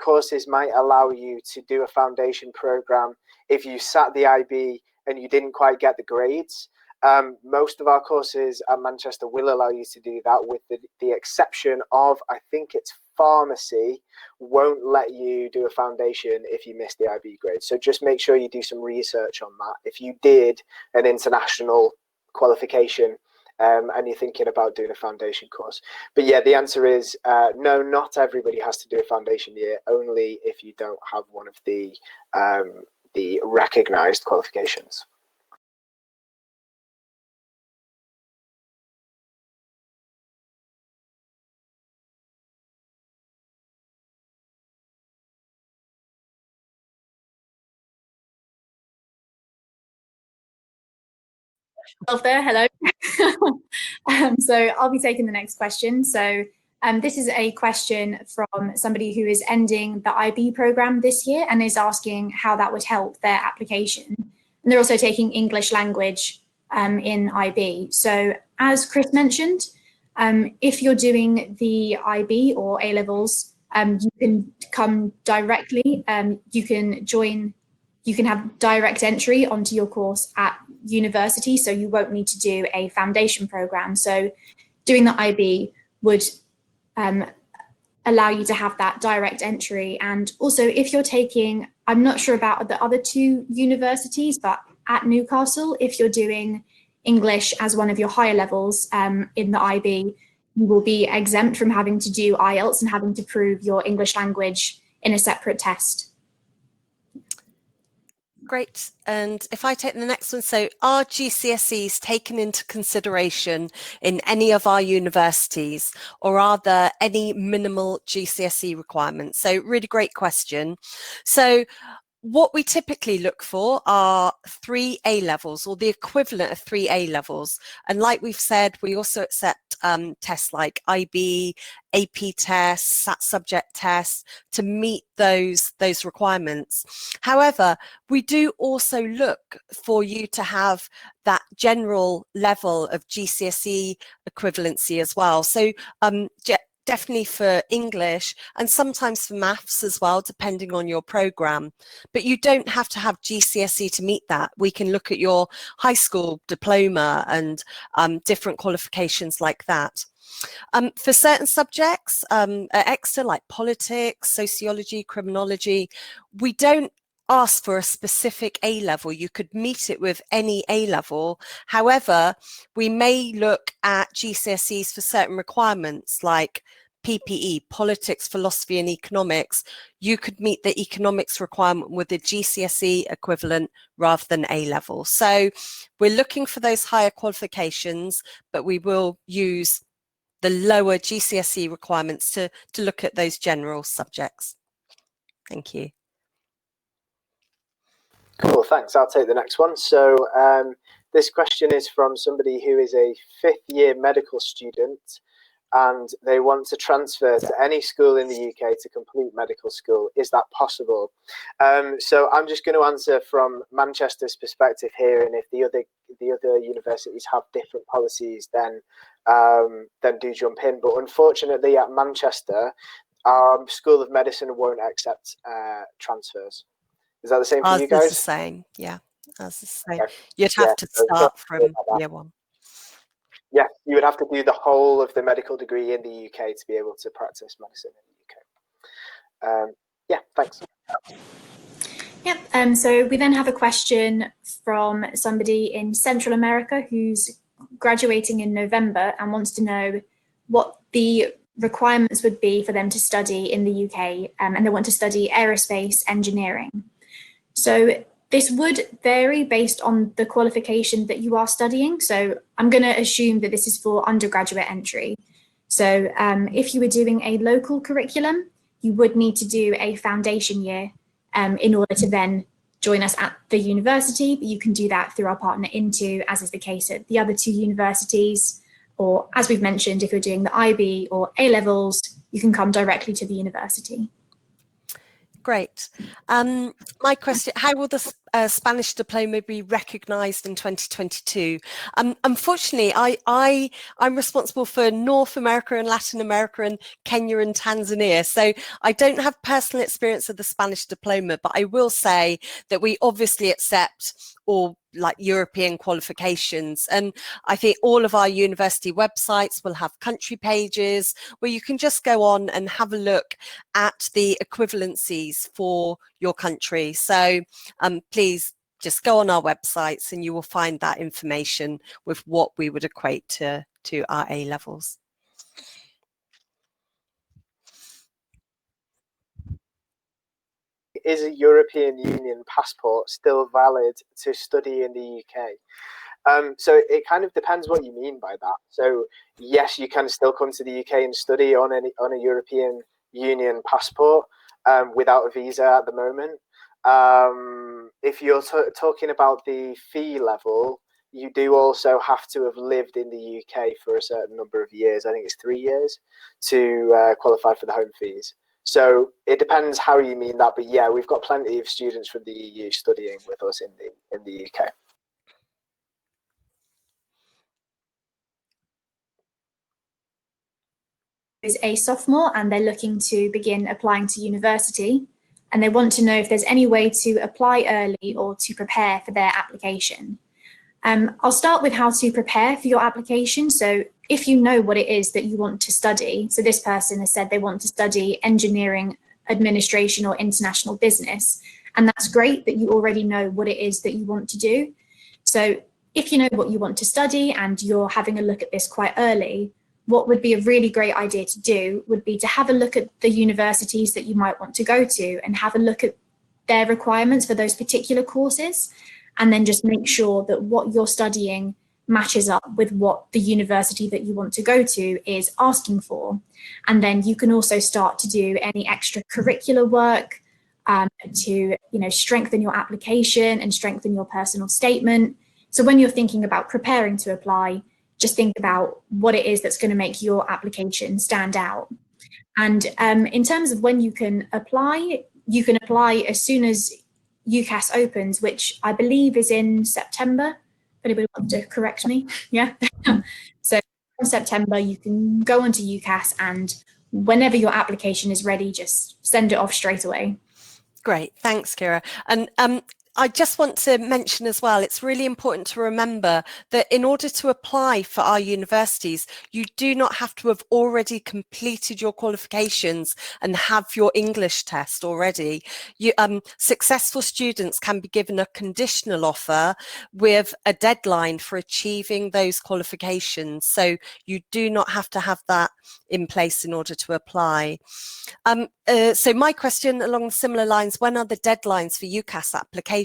courses might allow you to do a foundation program if you sat the IB and you didn't quite get the grades. Most of our courses at Manchester will allow you to do that, with the exception of, I think it's pharmacy, won't let you do a foundation if you miss the IB grade. So just make sure you do some research on that. If you did an international qualification and you're thinking about doing a foundation course. But yeah, the answer is no, not everybody has to do a foundation year, only if you don't have one of the recognised qualifications. There, hello. So I'll be taking the next question. So this is a question from somebody who is ending the IB program this year and is asking how that would help their application. And they're also taking English language in IB. So as Chris mentioned, if you're doing the IB or A levels, you can come directly. You can have direct entry onto your course at university, so you won't need to do a foundation program. So doing the IB would allow you to have that direct entry. And also, if you're taking, I'm not sure about the other 2 universities, but at Newcastle, if you're doing English as one of your higher levels in the IB, you will be exempt from having to do IELTS and having to prove your English language in a separate test. Great. And if I take the next one, so are GCSEs taken into consideration in any of our universities, or are there any minimal GCSE requirements? So really great question. So what we typically look for are 3 A levels, or the equivalent of 3 A levels. And like we've said, we also accept tests like IB, AP tests, SAT subject tests to meet those requirements. However, we do also look for you to have that general level of GCSE equivalency as well. So definitely for English and sometimes for maths as well, depending on your program. But you don't have to have GCSE to meet that. We can look at your high school diploma and different qualifications like that. For certain subjects at Exeter, like politics, sociology, criminology, we don't ask for a specific A level. You could meet it with any A level. However, we may look at GCSEs for certain requirements like PPE, politics, philosophy and economics. You could meet the economics requirement with a GCSE equivalent rather than A level. So we're looking for those higher qualifications, but we will use the lower GCSE requirements to look at those general subjects. Thank you. Cool, thanks. I'll take the next one. So this question is from somebody who is a 5th year medical student and they want to transfer to any school in the UK to complete medical school. Is that possible? So I'm just going to answer from Manchester's perspective here, and if the other universities have different policies, then do jump in. But unfortunately, at Manchester, our School of Medicine won't accept transfers. Is that the same for you guys? Ours is the same, yeah. Ours is the same. Okay. You'd have to start from year one. Yeah, you would have to do the whole of the medical degree in the UK to be able to practice medicine in the UK. Yeah, thanks. Yep. So we then have a question from somebody in Central America who's graduating in November and wants to know what the requirements would be for them to study in the UK, and they want to study aerospace engineering. So this would vary based on the qualification that you are studying. So I'm going to assume that this is for undergraduate entry. So if you were doing a local curriculum, you would need to do a foundation year in order to then join us at the university. But you can do that through our partner Into, as is the case at the other two universities. Or as we've mentioned, if you're doing the IB or A levels, you can come directly to the university. Great. My question, how will the Spanish diploma be recognised in 2022? Unfortunately, I'm responsible for North America and Latin America and Kenya and Tanzania. So I don't have personal experience of the Spanish diploma, but I will say that we obviously accept all like European qualifications. And I think all of our university websites will have country pages where you can just go on and have a look at the equivalencies for your country. So please just go on our websites and you will find that information with what we would equate to our A levels. Is a European Union passport still valid to study in the UK? So it kind of depends what you mean by that. So yes, you can still come to the UK and study on a European Union passport without a visa at the moment. If you're talking about the fee level, you do also have to have lived in the UK for a certain number of years. I think it's 3 years to qualify for the home fees. So it depends how you mean that, but yeah, we've got plenty of students from the EU studying with us in the UK. Is a sophomore and they're looking to begin applying to university, and they want to know if there's any way to apply early or to prepare for their application. I'll start with how to prepare for your application. So if you know what it is that you want to study, so this person has said they want to study engineering, administration, or international business, and that's great that you already know what it is that you want to do. So if you know what you want to study and you're having a look at this quite early, what would be a really great idea to do would be to have a look at the universities that you might want to go to and have a look at their requirements for those particular courses, and then just make sure that what you're studying matches up with what the university that you want to go to is asking for. And then you can also start to do any extracurricular work to strengthen your application and strengthen your personal statement. So when you're thinking about preparing to apply, just think about what it is that's going to make your application stand out. And in terms of when you can apply as soon as UCAS opens, which I believe is in September. If anybody wants to correct me, yeah. So from September, you can go onto UCAS, and whenever your application is ready, just send it off straight away. Great, thanks, Kira. And I just want to mention as well, it's really important to remember that in order to apply for our universities, you do not have to have already completed your qualifications and have your English test already. Successful students can be given a conditional offer with a deadline for achieving those qualifications. So you do not have to have that in place in order to apply. So my question along similar lines, when are the deadlines for UCAS applications?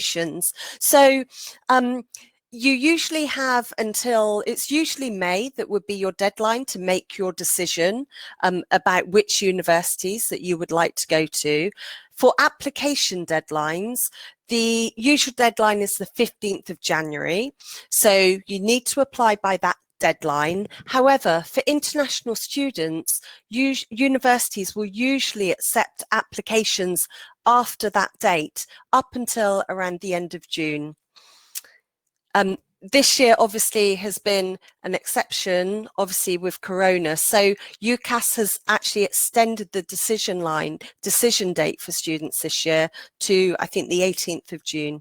So you usually have until, it's usually May that would be your deadline to make your decision about which universities that you would like to go to. For application deadlines, the usual deadline is the 15th of January. So you need to apply by that deadline. However, for international students, universities will usually accept applications after that date, up until around the end of June. This year obviously has been an exception, obviously with Corona. So UCAS has actually extended the decision date for students this year to, I think, the 18th of June.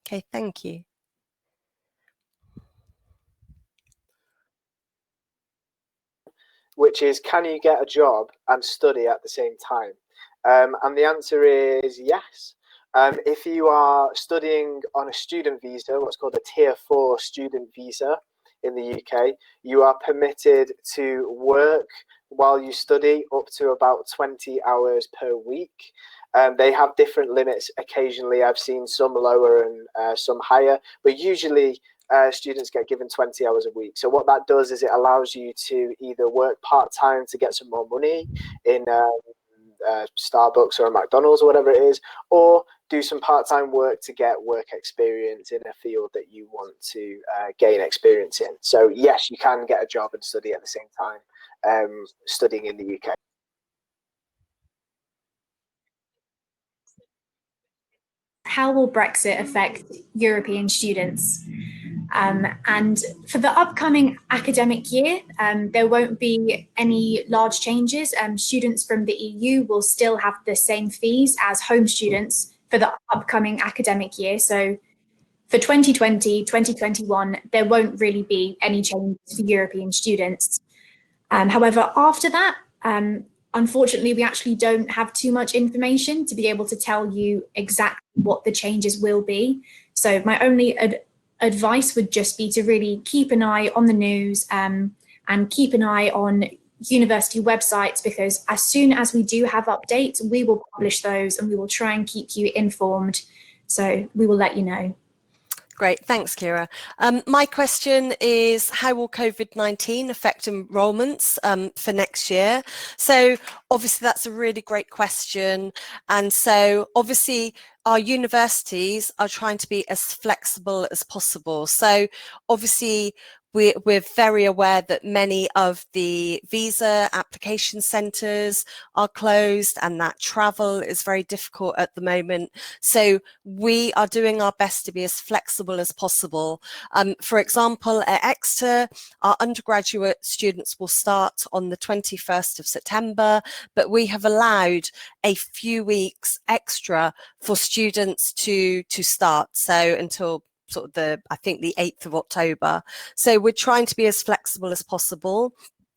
Okay, thank you. Which is, can you get a job and study at the same time? And the answer is yes. If you are studying on a student visa, what's called a Tier 4 student visa in the UK, you are permitted to work while you study up to about 20 hours per week. They have different limits. Occasionally, I've seen some lower and some higher, but usually students get given 20 hours a week. So what that does is it allows you to either work part-time to get some more money in Starbucks or a McDonald's or whatever it is, or do some part-time work to get work experience in a field that you want to gain experience in. So yes, you can get a job and study at the same time, studying in the UK. How will Brexit affect European students? And for the upcoming academic year, there won't be any large changes. Students from the EU will still have the same fees as home students for the upcoming academic year. So for 2020, 2021, there won't really be any changes for European students. However, after that, unfortunately, we actually don't have too much information to be able to tell you exactly what the changes will be. So my only advice would just be to really keep an eye on the news and keep an eye on university websites, because as soon as we do have updates, we will publish those and we will try and keep you informed. So we will let you know. Great, thanks, Kira. My question is, how will COVID-19 affect enrolments for next year? So obviously that's a really great question. And so obviously our universities are trying to be as flexible as possible. So obviously we're very aware that many of the visa application centres are closed and that travel is very difficult at the moment. So we are doing our best to be as flexible as possible. For example, at Exeter, our undergraduate students will start on the 21st of September, but we have allowed a few weeks extra for students to start. So until sort of I think the 8th of October. So we're trying to be as flexible as possible.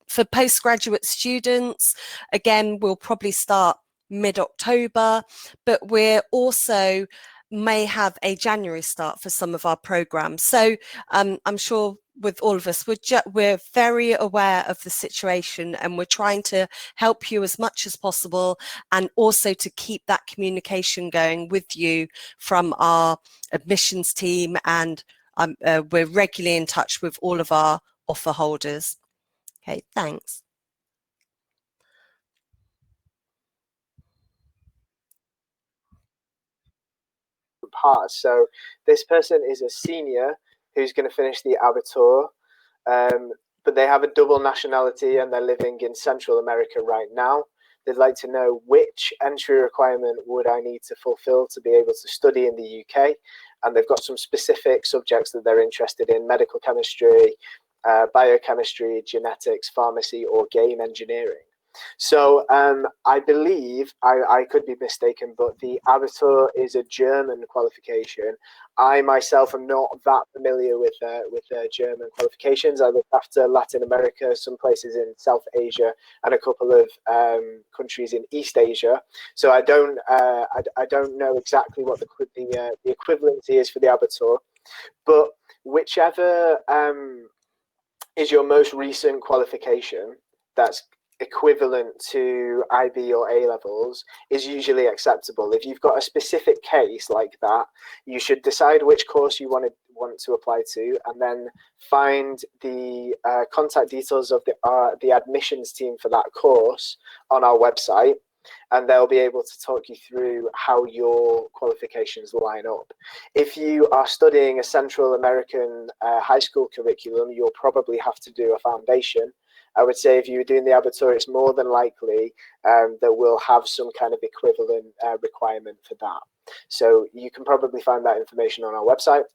For postgraduate students, again, we'll probably start mid-October, but we're also may have a January start for some of our programs. So I'm sure with all of us, we're very aware of the situation and we're trying to help you as much as possible, and also to keep that communication going with you from our admissions team, and we're regularly in touch with all of our offer holders. Okay, thanks. Parts. So this person is a senior who's going to finish the Abitur, but they have a double nationality and they're living in Central America right now. They'd like to know, which entry requirement would I need to fulfill to be able to study in the UK? And they've got some specific subjects that they're interested in: medical chemistry, biochemistry, genetics, pharmacy, or game engineering. So I believe, I could be mistaken, but the Abitur is a German qualification. I myself am not that familiar with German qualifications. I look after Latin America, some places in South Asia, and a couple of countries in East Asia. So I don't know exactly what the equivalency is for the Abitur, but whichever is your most recent qualification that's equivalent to IB or A levels is usually acceptable. If you've got a specific case like that, you should decide which course you want to apply to, and then find the contact details of the admissions team for that course on our website. and they'll be able to talk you through how your qualifications line up. If you are studying a Central American high school curriculum, you'll probably have to do a foundation. I would say if you're doing the abitur, it's more than likely that we'll have some kind of equivalent requirement for that. So you can probably find that information on our website.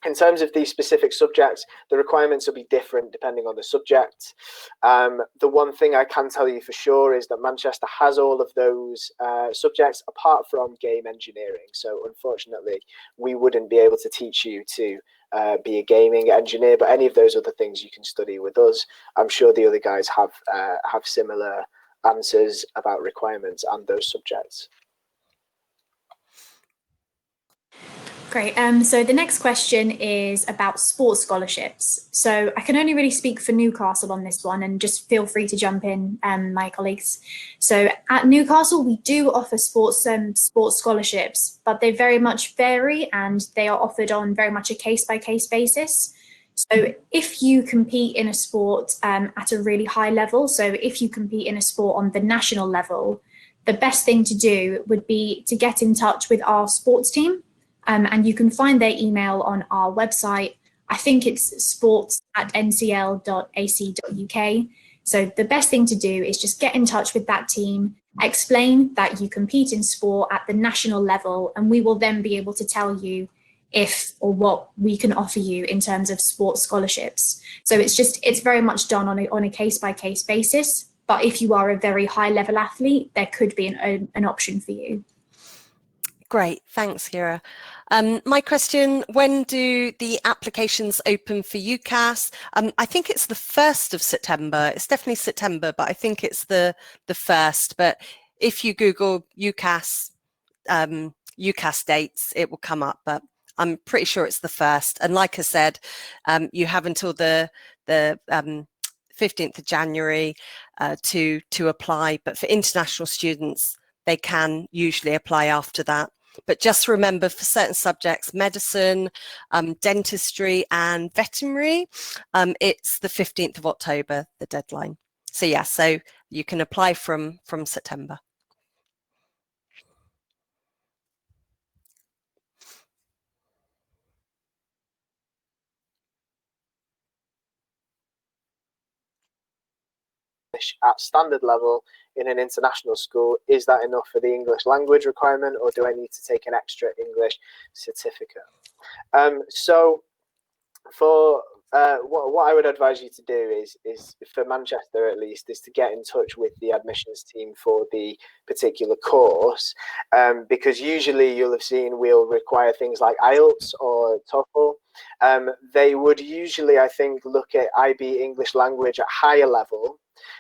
In terms of these specific subjects, the requirements will be different depending on the subject. The one thing I can tell you for sure is that Manchester has all of those subjects apart from game engineering. So unfortunately, we wouldn't be able to teach you to be a gaming engineer, but any of those other things you can study with us. I'm sure the other guys have similar answers about requirements and those subjects. Great. So the next question is about sports scholarships. So I can only really speak for Newcastle on this one, and just feel free to jump in, my colleagues. So at Newcastle, we do offer sports scholarships, but they very much vary, and they are offered on very much a case-by-case basis. So if you compete in a sport at a really high level, so if you compete in a sport on the national level, the best thing to do would be to get in touch with our sports team. And you can find their email on our website. I think it's sports@ncl.ac.uk. So the best thing to do is just get in touch with that team, explain that you compete in sport at the national level, and we will then be able to tell you if or what we can offer you in terms of sports scholarships. So it's very much done on a case-by-case basis. But if you are a very high-level athlete, there could be an option for you. Great, thanks, Kira. My question, when do the applications open for UCAS? I think it's the 1st of September. It's definitely September, but I think it's the 1st. But if you Google UCAS dates, it will come up, but I'm pretty sure it's the 1st. And like I said, you have until the 15th of January to apply, but for international students, they can usually apply after that. But just remember, for certain subjects, medicine, dentistry and veterinary, it's the 15th of October, the deadline. So yeah, so you can apply from September. At standard level in an international school, is that enough for the English language requirement, or do I need to take an extra English certificate? So for what I would advise you to do is for Manchester at least, is to get in touch with the admissions team for the particular course, because usually you'll have seen we'll require things like IELTS or TOEFL. They would usually, I think, look at IB English language at higher level.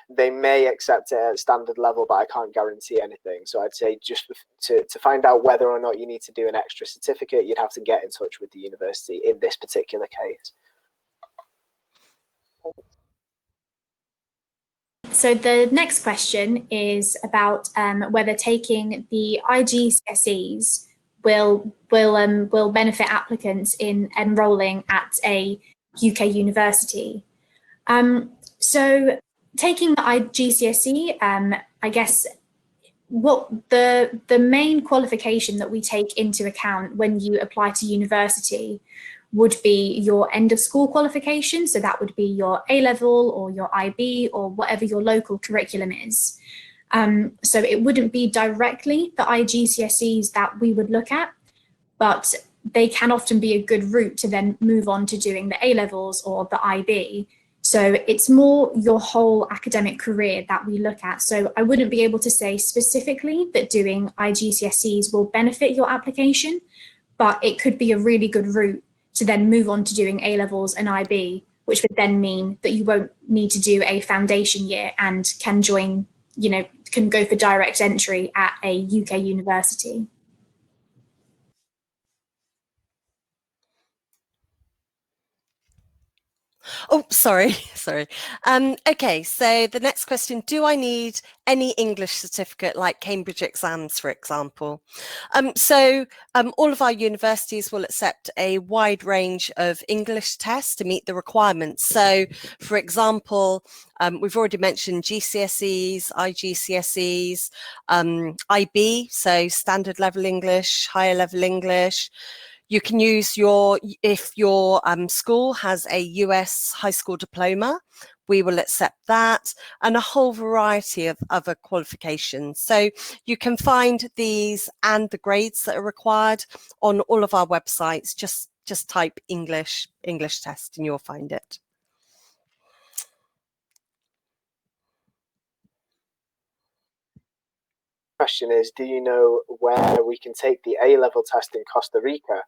They may accept it at standard level, but I can't guarantee anything. So I'd say just to find out whether or not you need to do an extra certificate, you'd have to get in touch with the university in this particular case. So the next question is about whether taking the IGCSEs will benefit applicants in enrolling at a UK university. So taking the IGCSE, I guess what the main qualification that we take into account when you apply to university would be your end of school qualification. So that would be your A-level or your IB or whatever your local curriculum is. So it wouldn't be directly the IGCSEs that we would look at, but they can often be a good route to then move on to doing the A-levels or the IB. So it's more your whole academic career that we look at. So I wouldn't be able to say specifically that doing IGCSEs will benefit your application, but it could be a really good route to then move on to doing A-levels and IB, which would then mean that you won't need to do a foundation year and can join, can go for direct entry at a UK university. Oh, sorry, sorry. Okay, so the next question, do I need any English certificate like Cambridge exams, for example? All of our universities will accept a wide range of English tests to meet the requirements. So, for example, we've already mentioned GCSEs, IGCSEs, IB, so standard level English, higher level English. You can use if your school has a US high school diploma, we will accept that, and a whole variety of other qualifications. So you can find these and the grades that are required on all of our websites. Just type English test and you'll find it. Question is, do you know where we can take the A-level test in Costa Rica?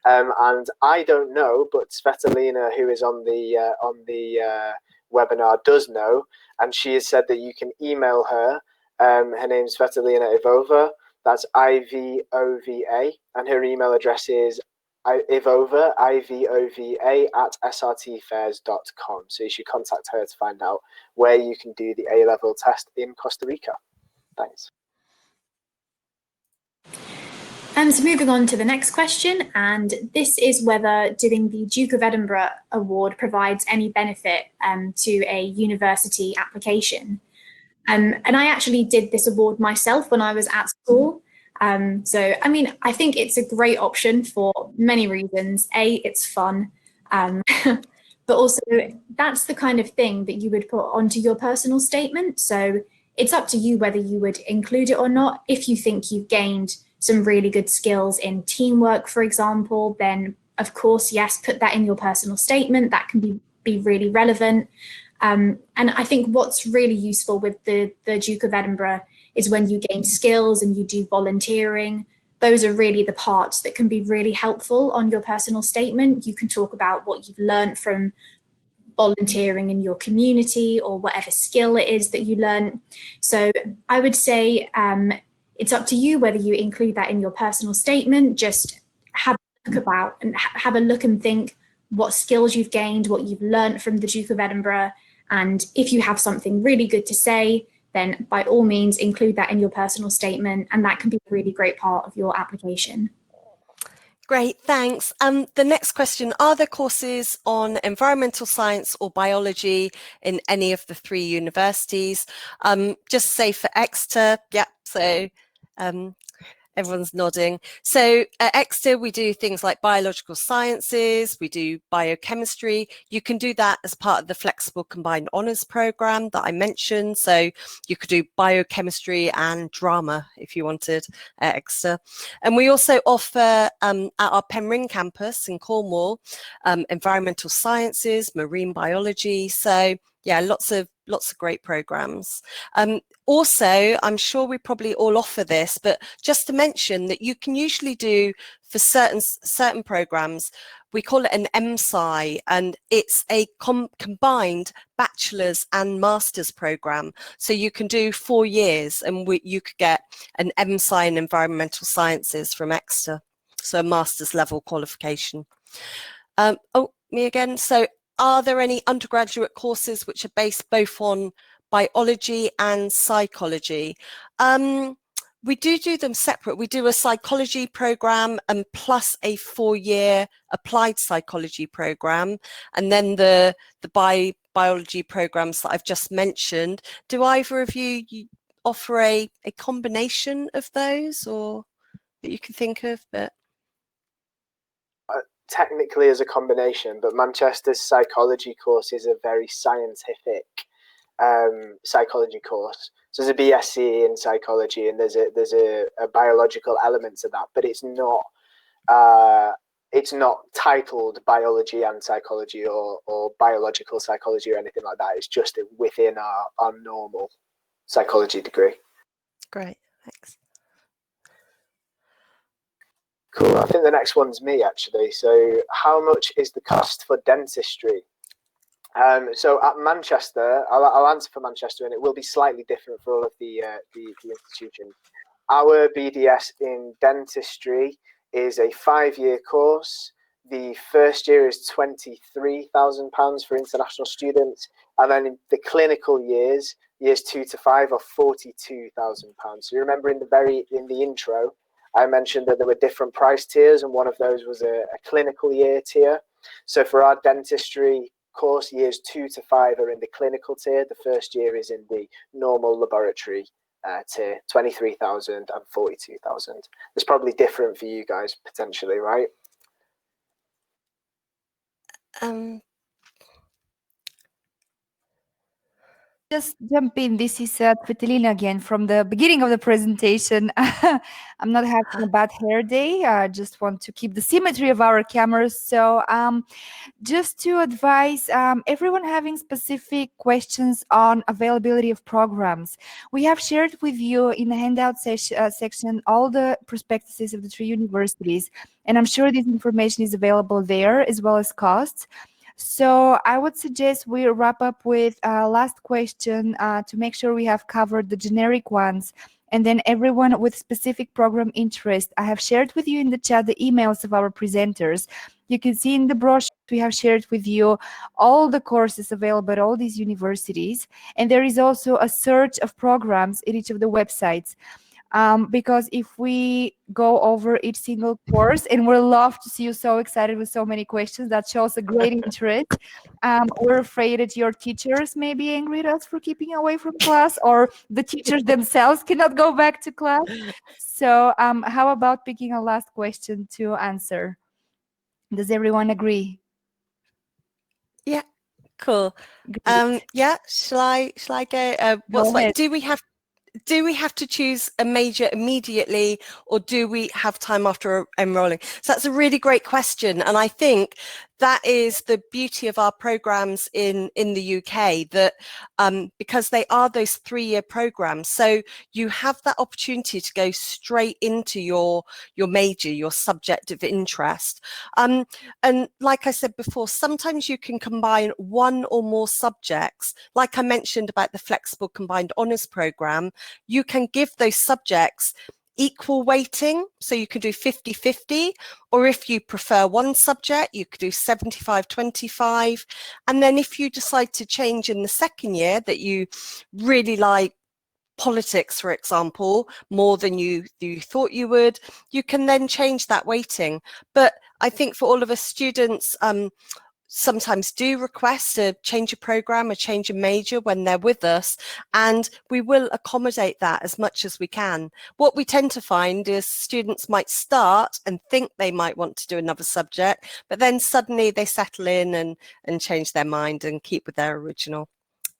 And I don't know, but Svetlana, who is on the webinar, does know, and she has said that you can email her. Her name's Svetlana Ivova. That's IVOVA, and her email address is Ivova, IVOVA @srtfairs.com. So you should contact her to find out where you can do the A-level test in Costa Rica. Thanks. So moving on to the next question, and this is whether doing the Duke of Edinburgh Award provides any benefit to a university application. And I actually did this award myself when I was at school. So, I mean, I think it's a great option for many reasons. A, it's fun, but also that's the kind of thing that you would put onto your personal statement. So it's up to you whether you would include it or not. If you think you've gained some really good skills in teamwork, for example, then of course, yes, put that in your personal statement. That can be really relevant. And I think what's really useful with the Duke of Edinburgh is when you gain skills and you do volunteering. Those are really the parts that can be really helpful on your personal statement. You can talk about what you've learned from volunteering in your community or whatever skill it is that you learn. So I would say it's up to you whether you include that in your personal statement. Just have a look and think what skills you've gained, what you've learned from the Duke of Edinburgh. And if you have something really good to say, then by all means include that in your personal statement, and that can be a really great part of your application. Great, thanks. The next question, are there courses on environmental science or biology in any of the 3 universities? Just say for Exeter, yeah, so everyone's nodding. So at Exeter, we do things like biological sciences, we do biochemistry. You can do that as part of the flexible combined honours programme that I mentioned. So you could do biochemistry and drama if you wanted at Exeter. And we also offer at our Penryn campus in Cornwall, environmental sciences, marine biology. So yeah, lots of great programs. Also, I'm sure we probably all offer this, but just to mention that you can usually do for certain programs, we call it an MSci, and it's a combined bachelor's and master's program. So you can do 4 years, and you could get an MSci in environmental sciences from Exeter, so a master's level qualification. Oh, me again. So are there any undergraduate courses which are based both on biology and psychology? We do them separate. We do a psychology program and plus a 4-year applied psychology program, and then the biology programs that I've just mentioned. Do either of you offer a combination of those, or that you can think of? But technically as a combination, but Manchester's psychology course is a very scientific psychology course. So there's a BSc in psychology, and there's a biological element to that, but it's not titled biology and psychology or biological psychology or anything like that. It's just within our normal psychology degree. Great, thanks. Cool. I think the next one's me, actually. So how much is the cost for dentistry? So at Manchester, I'll answer for Manchester, and it will be slightly different for all of the institutions. Our BDS in dentistry is a 5-year course. the first year is £23,000 for international students, and then in the clinical years 2 to 5 are £42,000. So you remember in the intro, I mentioned that there were different price tiers, and one of those was a clinical year tier. So for our dentistry course, years 2 to 5 are in the clinical tier. The first year is in the normal laboratory tier, 23,000 and 42,000. It's probably different for you guys potentially, right? Just jump in. This is Twetilina again from the beginning of the presentation. I'm not having a bad hair day. I just want to keep the symmetry of our cameras. So just to advise everyone having specific questions on availability of programs, we have shared with you in the handout section all the prospectuses of the 3 universities. And I'm sure this information is available there, as well as costs. So I would suggest we wrap up with a last question to make sure we have covered the generic ones. And then everyone with specific program interest, I have shared with you in the chat the emails of our presenters. You can see in the brochure we have shared with you all the courses available at all these universities. And there is also a search of programs at each of the websites. Because if we go over each single course, and we'll love to see you so excited with so many questions, that shows a great interest. We're afraid that your teachers may be angry at us for keeping away from class, or the teachers themselves cannot go back to class. So how about picking a last question to answer? Does everyone agree? Yeah, cool. Yeah, shall I go? Go ahead. Do we have to choose a major immediately, or do we have time after enrolling? So that's a really great question. And I think that is the beauty of our programs in the UK, that because they are those 3-year programs, so you have that opportunity to go straight into your major, your subject of interest. And like I said before, sometimes you can combine one or more subjects. Like I mentioned about the flexible combined honours program, you can give those subjects equal weighting, so you could do 50-50, or if you prefer one subject, you could do 75-25. And then if you decide to change in the second year, that you really like politics, for example, more than you thought you would, you can then change that weighting. But I think for all of us students, sometimes do request a change of program, a change of major when they're with us, and we will accommodate that as much as we can. What we tend to find is students might start and think they might want to do another subject, but then suddenly they settle in and change their mind and keep with their original.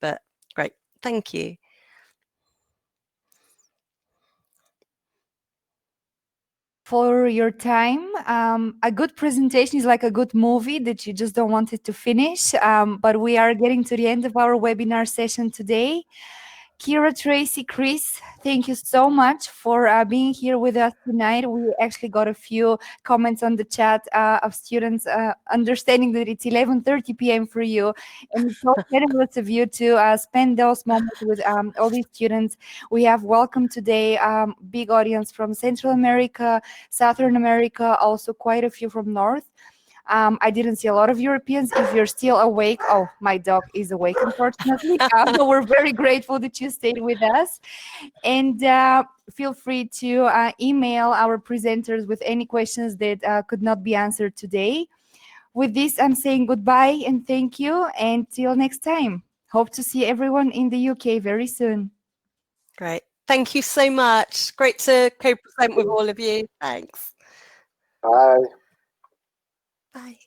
But great, thank you. For your time. A good presentation is like a good movie that you just don't want it to finish. But we are getting to the end of our webinar session today. Kira, Tracy, Chris, thank you so much for being here with us tonight. We actually got a few comments on the chat of students understanding that it's 11:30 p.m. for you. And it's so generous of you to spend those moments with all these students. We have welcomed today big audience from Central America, Southern America, also quite a few from North. I didn't see a lot of Europeans. If you're still awake, oh, my dog is awake, unfortunately. But we're very grateful that you stayed with us. And feel free to email our presenters with any questions that could not be answered today. With this, I'm saying goodbye and thank you. And till next time. Hope to see everyone in the UK very soon. Great. Thank you so much. Great to co-present with all of you. Thanks. Bye. Bye.